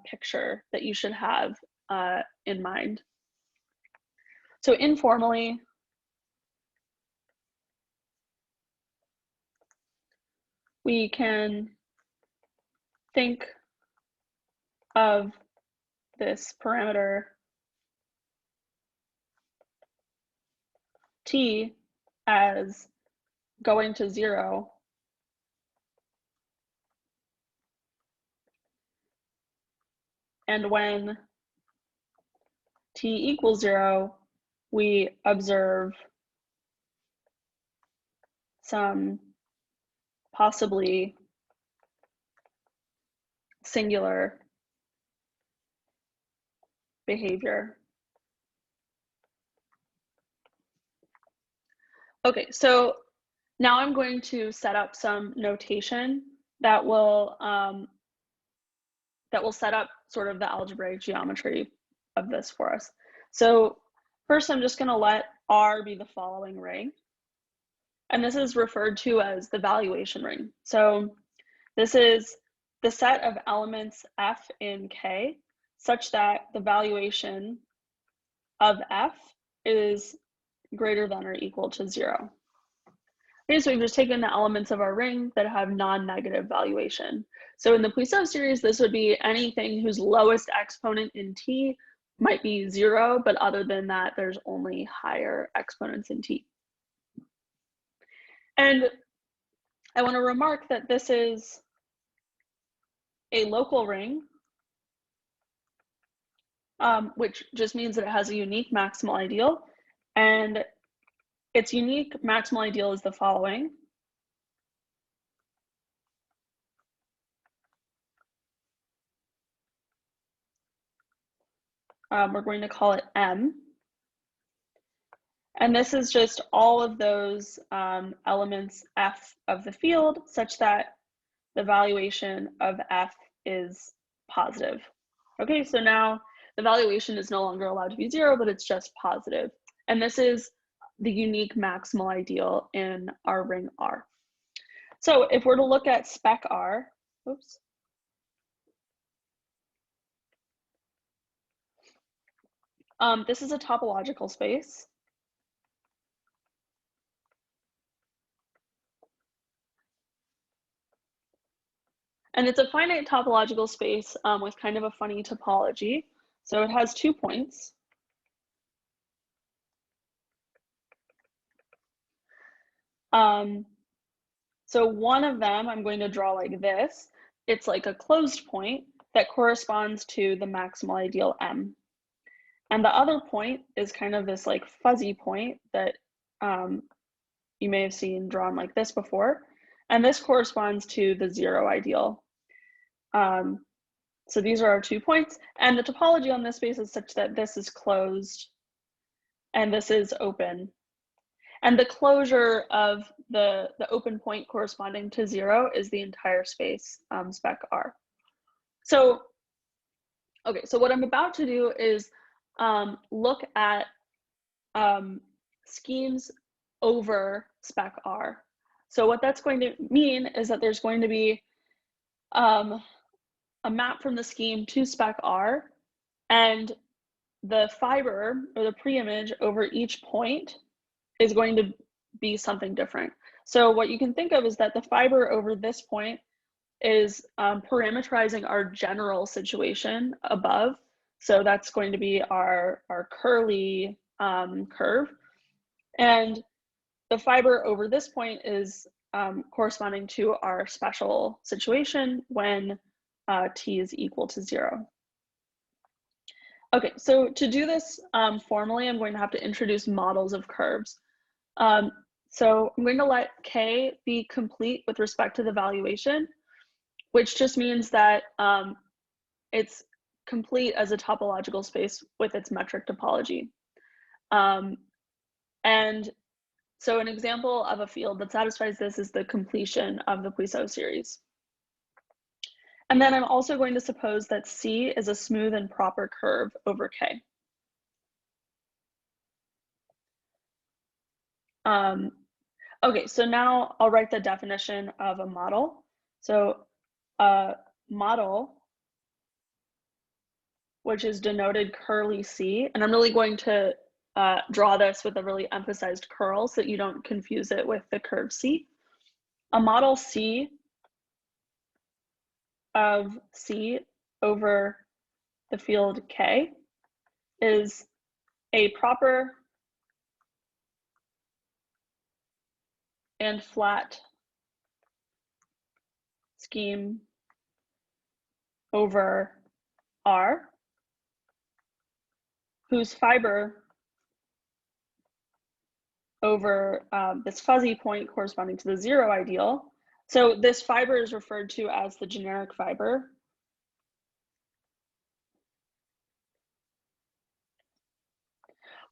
picture that you should have in mind. So informally, we can think of this parameter t as going to 0 and when t equals 0, we observe some possibly singular behavior. Okay, so now I'm going to set up some notation that will set up sort of the algebraic geometry of this for us. So first, I'm just going to let R be the following ring. And this is referred to as the valuation ring. So this is the set of elements F in K such that the valuation of F is greater than or equal to 0. Okay, so we've just taken the elements of our ring that have non-negative valuation. So in the Pluso series, this would be anything whose lowest exponent in T might be 0, but other than that, there's only higher exponents in T. And I want to remark that this is a local ring, which just means that it has a unique maximal ideal. And its unique maximal ideal is the following. We're going to call it M. And this is just all of those elements F of the field such that the valuation of F is positive. Okay, so now the valuation is no longer allowed to be 0, but it's just positive. And this is the unique maximal ideal in our ring R. So if we're to look at spec R, oops. This is a topological space. And it's a finite topological space with kind of a funny topology. So it has 2 points. So one of them I'm going to draw like this. It's like a closed point that corresponds to the maximal ideal M. And the other point is kind of this like fuzzy point that you may have seen drawn like this before. And this corresponds to the 0 ideal. So these are our 2 points. And the topology on this space is such that this is closed and this is open. And the closure of the open point corresponding to 0 is the entire space, spec R. So, okay, so what I'm about to do is look at schemes over spec R. So what that's going to mean is that there's going to be a map from the scheme to spec R, and the fiber or the preimage over each point is going to be something different. So what you can think of is that the fiber over this point is parameterizing our general situation above. So that's going to be our curly curve. And the fiber over this point is corresponding to our special situation when t is equal to 0. Okay, so to do this formally, I'm going to have to introduce models of curves. So I'm going to let K be complete with respect to the valuation, which just means that it's complete as a topological space with its metric topology. And so an example of a field that satisfies this is the completion of the Pluso series. And then I'm also going to suppose that C is a smooth and proper curve over K. Okay, so now I'll write the definition of a model. So a model, which is denoted curly C, and I'm really going to draw this with a really emphasized curl so that you don't confuse it with the curve C. A model C of C over the field K is a proper and flat scheme over R, whose fiber over this fuzzy point corresponding to the zero ideal. So this fiber is referred to as the generic fiber.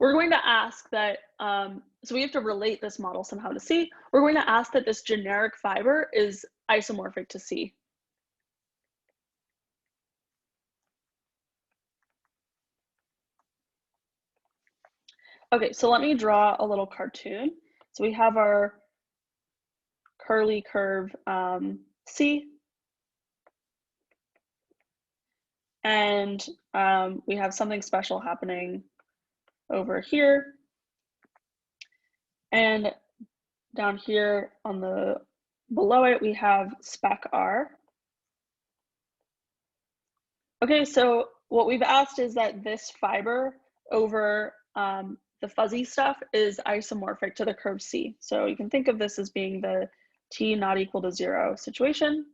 We're going to ask that, so we have to relate this model somehow to C. We're going to ask that this generic fiber is isomorphic to C. Okay, so let me draw a little cartoon. So we have our curly curve C, and we have something special happening over here. And down here on the below it, we have spec R. Okay, so what we've asked is that this fiber over the fuzzy stuff is isomorphic to the curve C. So you can think of this as being the t not equal to 0 situation.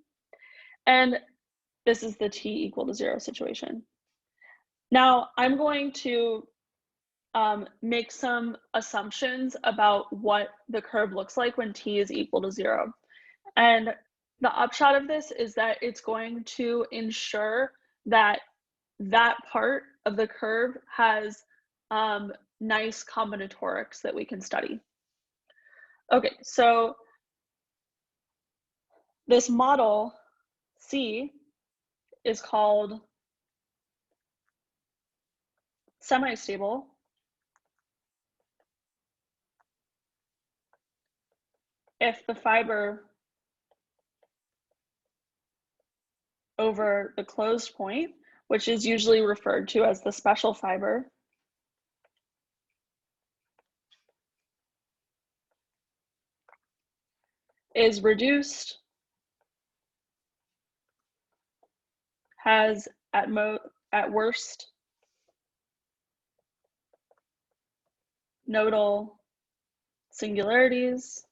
And this is the t equal to 0 situation. Now I'm going to make some assumptions about what the curve looks like when t is equal to 0. And the upshot of this is that it's going to ensure that that part of the curve has nice combinatorics that we can study. Okay, so this model C is called semi-stable if the fiber over the closed point, which is usually referred to as the special fiber, is reduced, has at worst nodal singularities,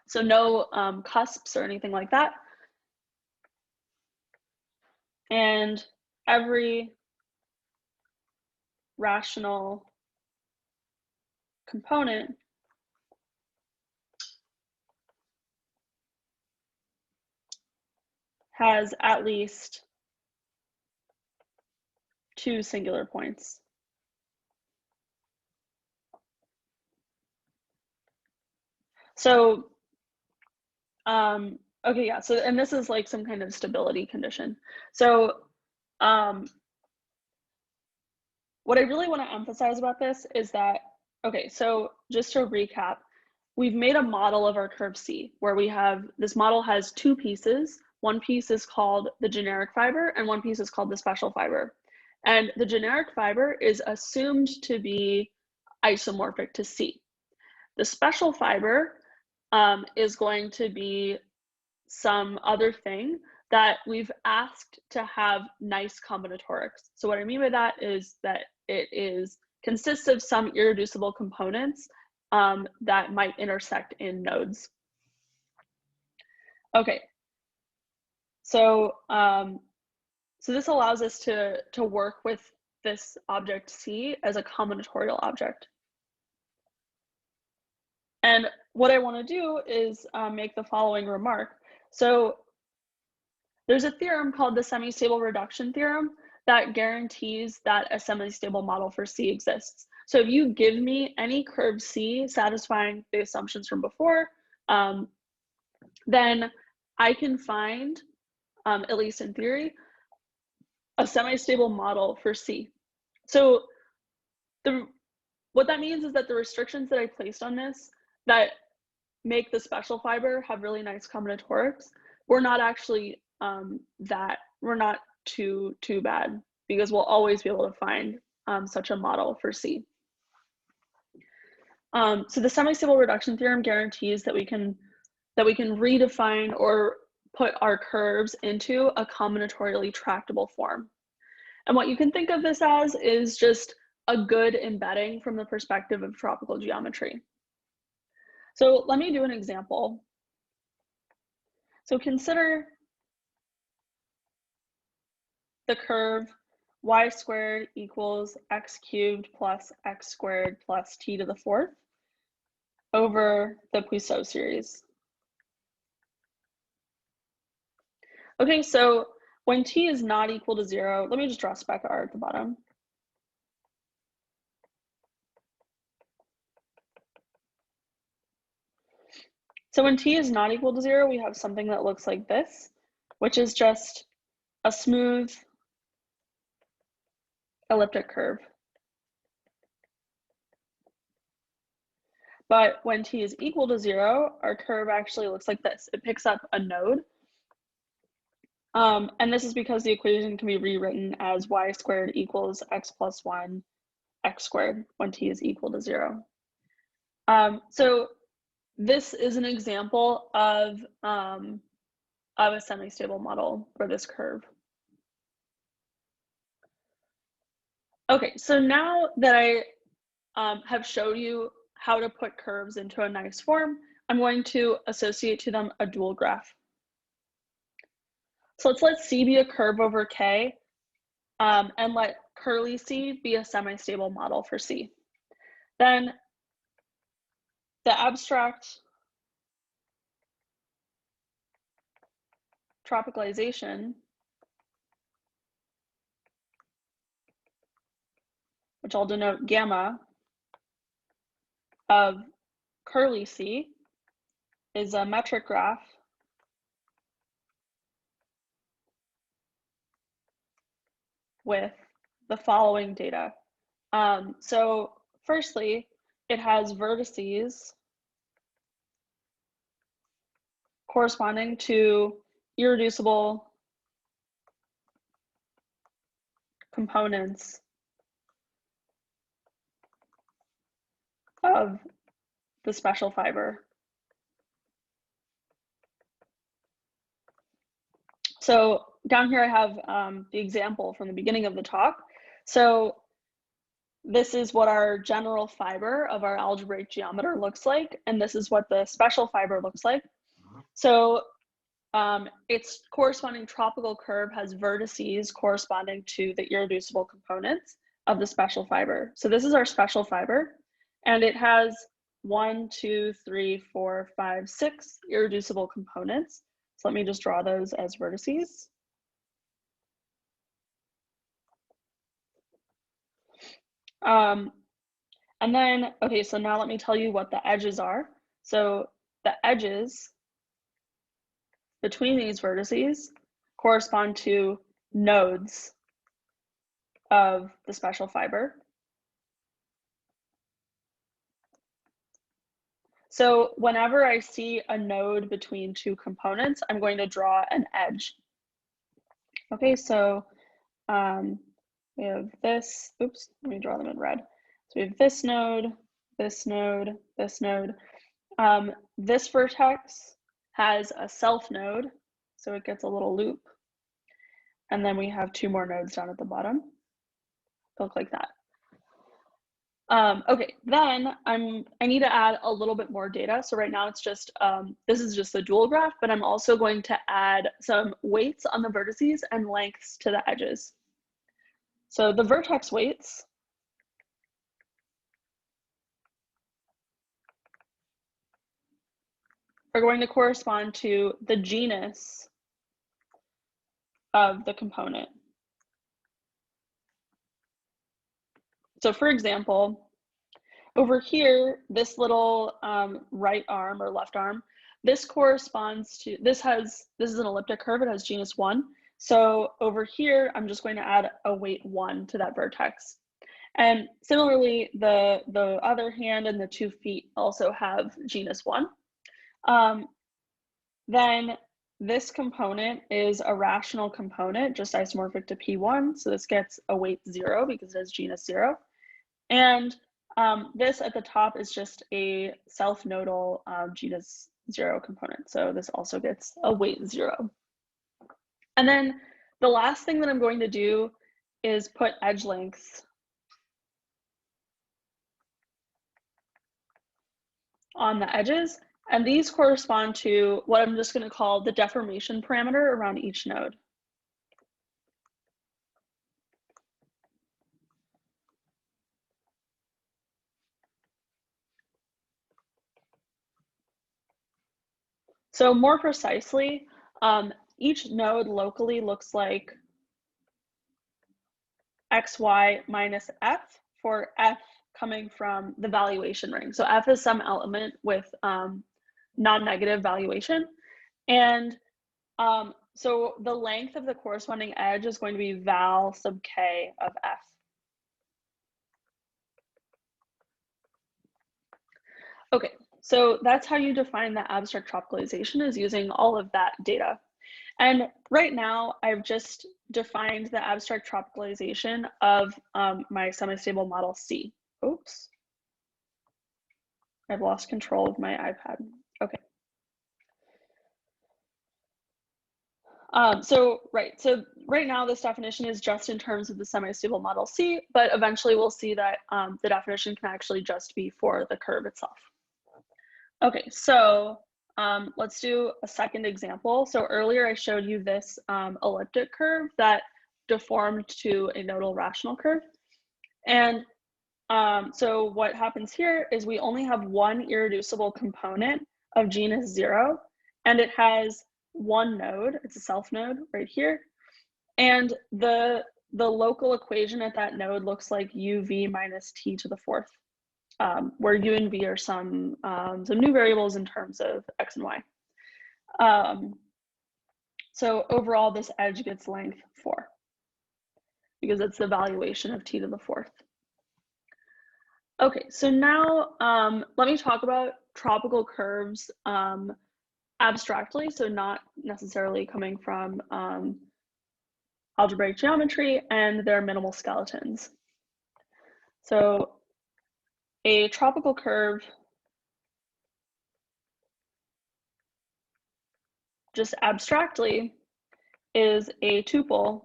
so no cusps or anything like that, and every rational component has at least 2 singular points. So, okay, yeah, so, and this is like some kind of stability condition. So, what I really want to emphasize about this is that, okay, so just to recap, we've made a model of our curve C where we have, this model has 2 pieces. One piece is called the generic fiber and one piece is called the special fiber. And the generic fiber is assumed to be isomorphic to C. The special fiber is going to be some other thing that we've asked to have nice combinatorics. So what I mean by that is that it consists of some irreducible components that might intersect in nodes. Okay, so so this allows us to work with this object C as a combinatorial object. And what I want to do is make the following remark. So there's a theorem called the semi-stable reduction theorem that guarantees that a semi-stable model for C exists. So if you give me any curve C satisfying the assumptions from before, then I can find, at least in theory, a semi-stable model for C. So what that means is that the restrictions that I placed on this that make the special fiber have really nice combinatorics, we're not actually we're not too bad, because we'll always be able to find such a model for C. So the semi-stable reduction theorem guarantees that we can redefine or put our curves into a combinatorially tractable form. And what you can think of this as is just a good embedding from the perspective of tropical geometry. So let me do an example. So consider the curve y squared equals x cubed plus x squared plus t to the fourth over the Pluso series. Okay, so when t is not equal to 0, let me just draw spec r at the bottom. So when t is not equal to 0, we have something that looks like this, which is just a smooth elliptic curve. But when t is equal to 0, our curve actually looks like this. It picks up a node. And this is because the equation can be rewritten as y squared equals x plus 1 x squared when t is equal to 0. So this is an example of a semi-stable model for this curve. Okay, so now that I have showed you how to put curves into a nice form, I'm going to associate to them a dual graph. So let's let C be a curve over K, and let curly C be a semi-stable model for C. Then the abstract tropicalization, which I'll denote gamma, of curly C is a metric graph with the following data. So firstly, it has vertices corresponding to irreducible components of the special fiber. So down here I have the example from the beginning of the talk. So this is what our general fiber of our algebraic geometer looks like, and this is what the special fiber looks like. So its corresponding tropical curve has vertices corresponding to the irreducible components of the special fiber. So this is our special fiber, and it has 1, 2, 3, 4, 5, 6 irreducible components. So let me just draw those as vertices. And then, okay, so now let me tell you what the edges are. So the edges between these vertices correspond to nodes of the special fiber. So whenever I see a node between two components, I'm going to draw an edge. Okay, so we have this, oops, let me draw them in red. So we have this node, this node, this node. This vertex has a self node, so it gets a little loop. And then we have 2 more nodes down at the bottom. They look like that. Okay, then I need to add a little bit more data. So right now it's just, this is just a dual graph, but I'm also going to add some weights on the vertices and lengths to the edges. So the vertex weights are going to correspond to the genus of the component. So for example, over here, this little right arm or left arm, this corresponds to, this is an elliptic curve, it has genus 1. So over here, I'm just going to add a weight 1 to that vertex. And similarly, the other hand and the 2 feet also have genus 1. Then this component is a rational component, just isomorphic to P1. So this gets a weight 0 because it has genus 0. And this at the top is just a self-nodal genus 0 component. So this also gets a weight 0. And then the last thing that I'm going to do is put edge lengths on the edges. And these correspond to what I'm just going to call the deformation parameter around each node. So more precisely, each node locally looks like xy minus f for f coming from the valuation ring. So f is some element with non-negative valuation. And so the length of the corresponding edge is going to be val sub k of f. Okay, so that's how you define the abstract tropicalization, is using all of that data. And right now, I've just defined the abstract tropicalization of my semi-stable model C. Oops. I've lost control of my iPad. Okay. So right now this definition is just in terms of the semi-stable model C, but eventually we'll see that the definition can actually just be for the curve itself. Okay, so let's do a second example. So earlier I showed you this elliptic curve that deformed to a nodal rational curve. And so what happens here is we only have one irreducible component of genus 0, and it has one node. It's a self node right here. And the local equation at that node looks like uv minus t to the 4th. Where u and v are some new variables in terms of x and y. So overall, this edge gets length 4 because it's the valuation of t to the 4th. Okay, so now let me talk about tropical curves abstractly, so not necessarily coming from algebraic geometry and their minimal skeletons. So a tropical curve just abstractly is a tuple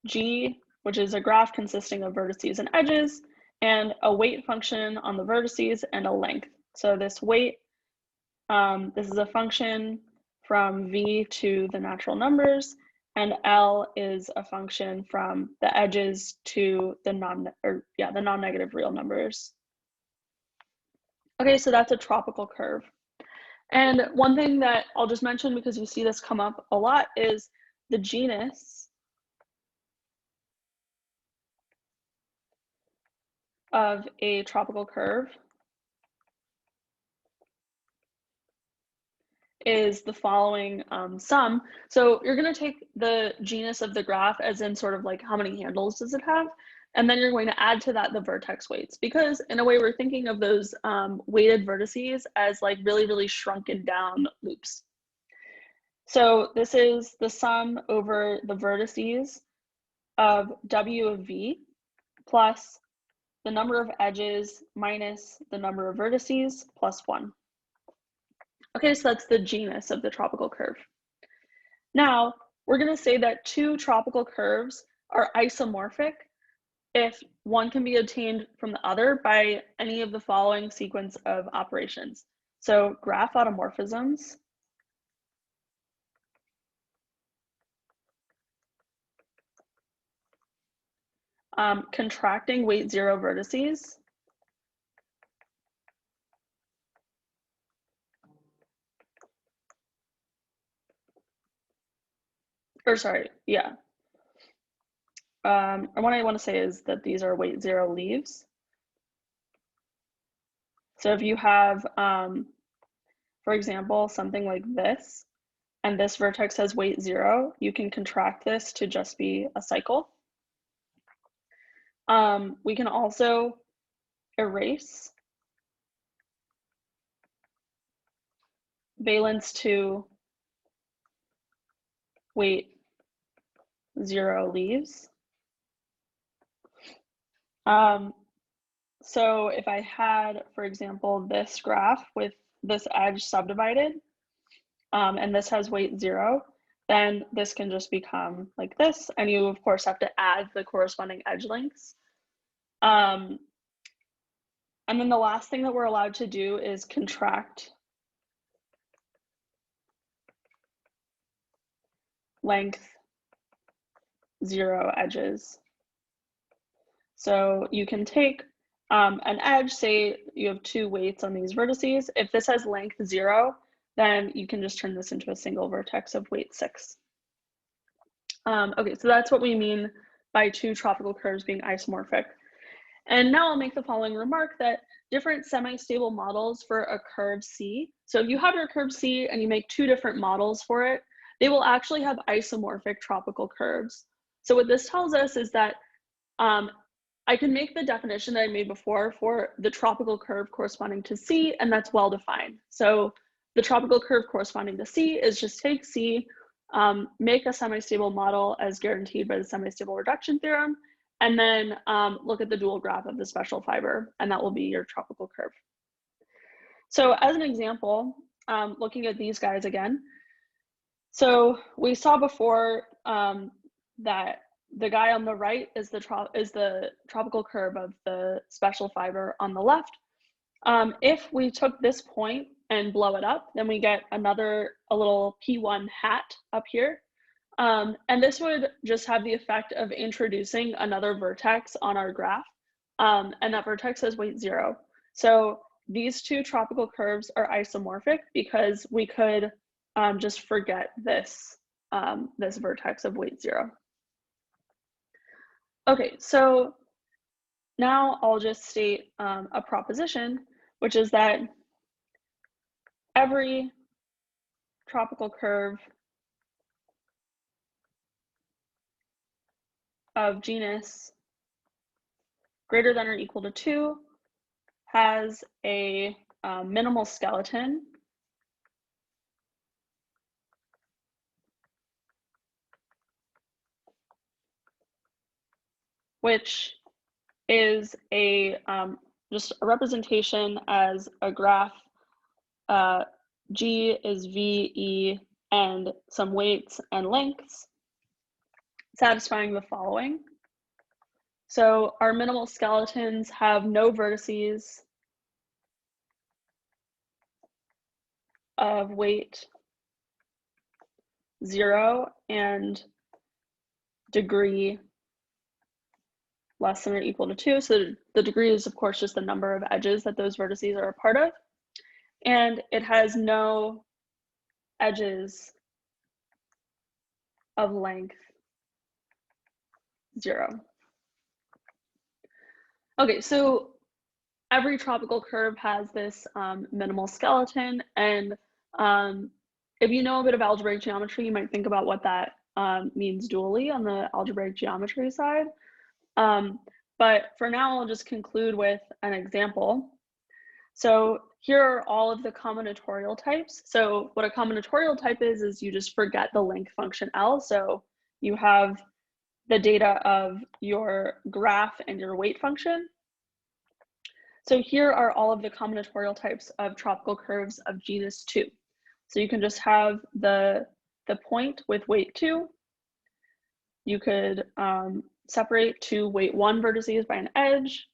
G, which is a graph consisting of vertices and edges, and a weight function on the vertices and a length. So this weight, this is a function from V to the natural numbers, and L is a function from the edges to the non-negative real numbers. Okay, so that's a tropical curve. And one thing that I'll just mention, because you see this come up a lot, is the genus of a tropical curve is the following sum. So you're going to take the genus of the graph as in sort of like how many handles does it have, and then you're going to add to that the vertex weights, because in a way we're thinking of those weighted vertices as like really, really shrunken down loops. So this is the sum over the vertices of W of V plus the number of edges minus the number of vertices plus 1. Okay, so that's the genus of the tropical curve. Now, we're going to say that two tropical curves are isomorphic if one can be obtained from the other by any of the following sequence of operations. So graph automorphisms, contracting weight 0 vertices, or sorry, yeah. Or what I want to say is that these are weight 0 leaves. So if you have, for example, something like this, and this vertex has weight 0, you can contract this to just be a cycle. We can also erase valence 2, weight 0 leaves. So if I had, for example, this graph with this edge subdivided, and this has weight 0, then this can just become like this, and you of course have to add the corresponding edge lengths. And then the last thing that we're allowed to do is contract length 0 edges. So you can take an edge, say you have 2 weights on these vertices. If this has length 0, then you can just turn this into a single vertex of weight 6. Okay, so that's what we mean by 2 tropical curves being isomorphic. And now I'll make the following remark that different semi-stable models for a curve C. So if you have your curve C and you make 2 different models for it, they will actually have isomorphic tropical curves. So what this tells us is that I can make the definition that I made before for the tropical curve corresponding to C, and that's well defined. So the tropical curve corresponding to C is just take C, make a semi-stable model as guaranteed by the semi-stable reduction theorem, and then look at the dual graph of the special fiber, and that will be your tropical curve. So as an example, looking at these guys again, so we saw before that the guy on the right is the tropical curve of the special fiber on the left. If we took this point and blow it up, then we get a little P1 hat up here. And this would just have the effect of introducing another vertex on our graph. And that vertex has weight 0. So these 2 tropical curves are isomorphic because we could just forget this, this vertex of weight 0. Okay, so now I'll just state a proposition, which is that every tropical curve of genus greater than or equal to 2 has a minimal skeleton which is a just a representation as a graph. G is V, E, and some weights and lengths, satisfying the following. So our minimal skeletons have no vertices of weight 0 and degree less than or equal to 2. So the degree is, of course, just the number of edges that those vertices are a part of. And it has no edges of length 0. Okay, so every tropical curve has this minimal skeleton. And if you know a bit of algebraic geometry, you might think about what that means dually on the algebraic geometry side. But for now, I'll just conclude with an example. So here are all of the combinatorial types. So what a combinatorial type is you just forget the length function L. So you have the data of your graph and your weight function. So here are all of the combinatorial types of tropical curves of genus 2. So you can just have the point with weight 2. You could separate 2 weight 1 vertices by an edge.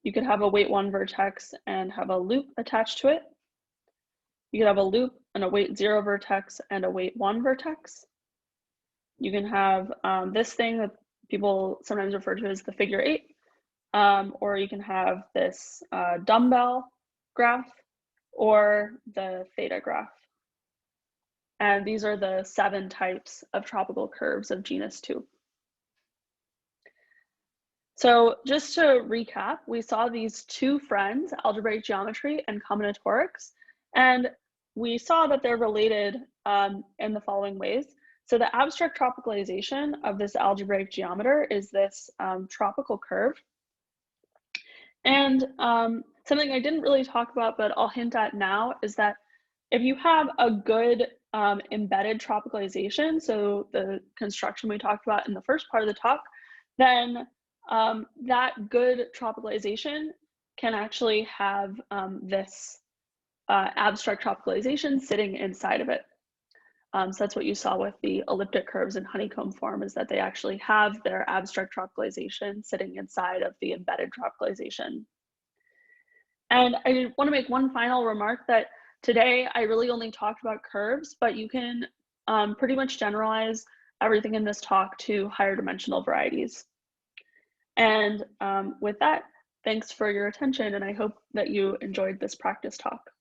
You could have a weight 1 vertex and have a loop attached to it. You could have a loop and a weight 0 vertex and a weight 1 vertex. You can have this thing that people sometimes refer to as the figure 8, or you can have this dumbbell graph or the theta graph. And these are the 7 types of tropical curves of genus 2. So just to recap, we saw these 2 friends, algebraic geometry and combinatorics, and we saw that they're related in the following ways. So the abstract tropicalization of this algebraic geometer is this tropical curve. And something I didn't really talk about, but I'll hint at now, is that if you have a good embedded tropicalization, so the construction we talked about in the first part of the talk, then that good tropicalization can actually have this abstract tropicalization sitting inside of it. So that's what you saw with the elliptic curves in honeycomb form, is that they actually have their abstract tropicalization sitting inside of the embedded tropicalization. And I want to make one final remark that today I really only talked about curves, but you can pretty much generalize everything in this talk to higher dimensional varieties. And with that, thanks for your attention, and I hope that you enjoyed this practice talk.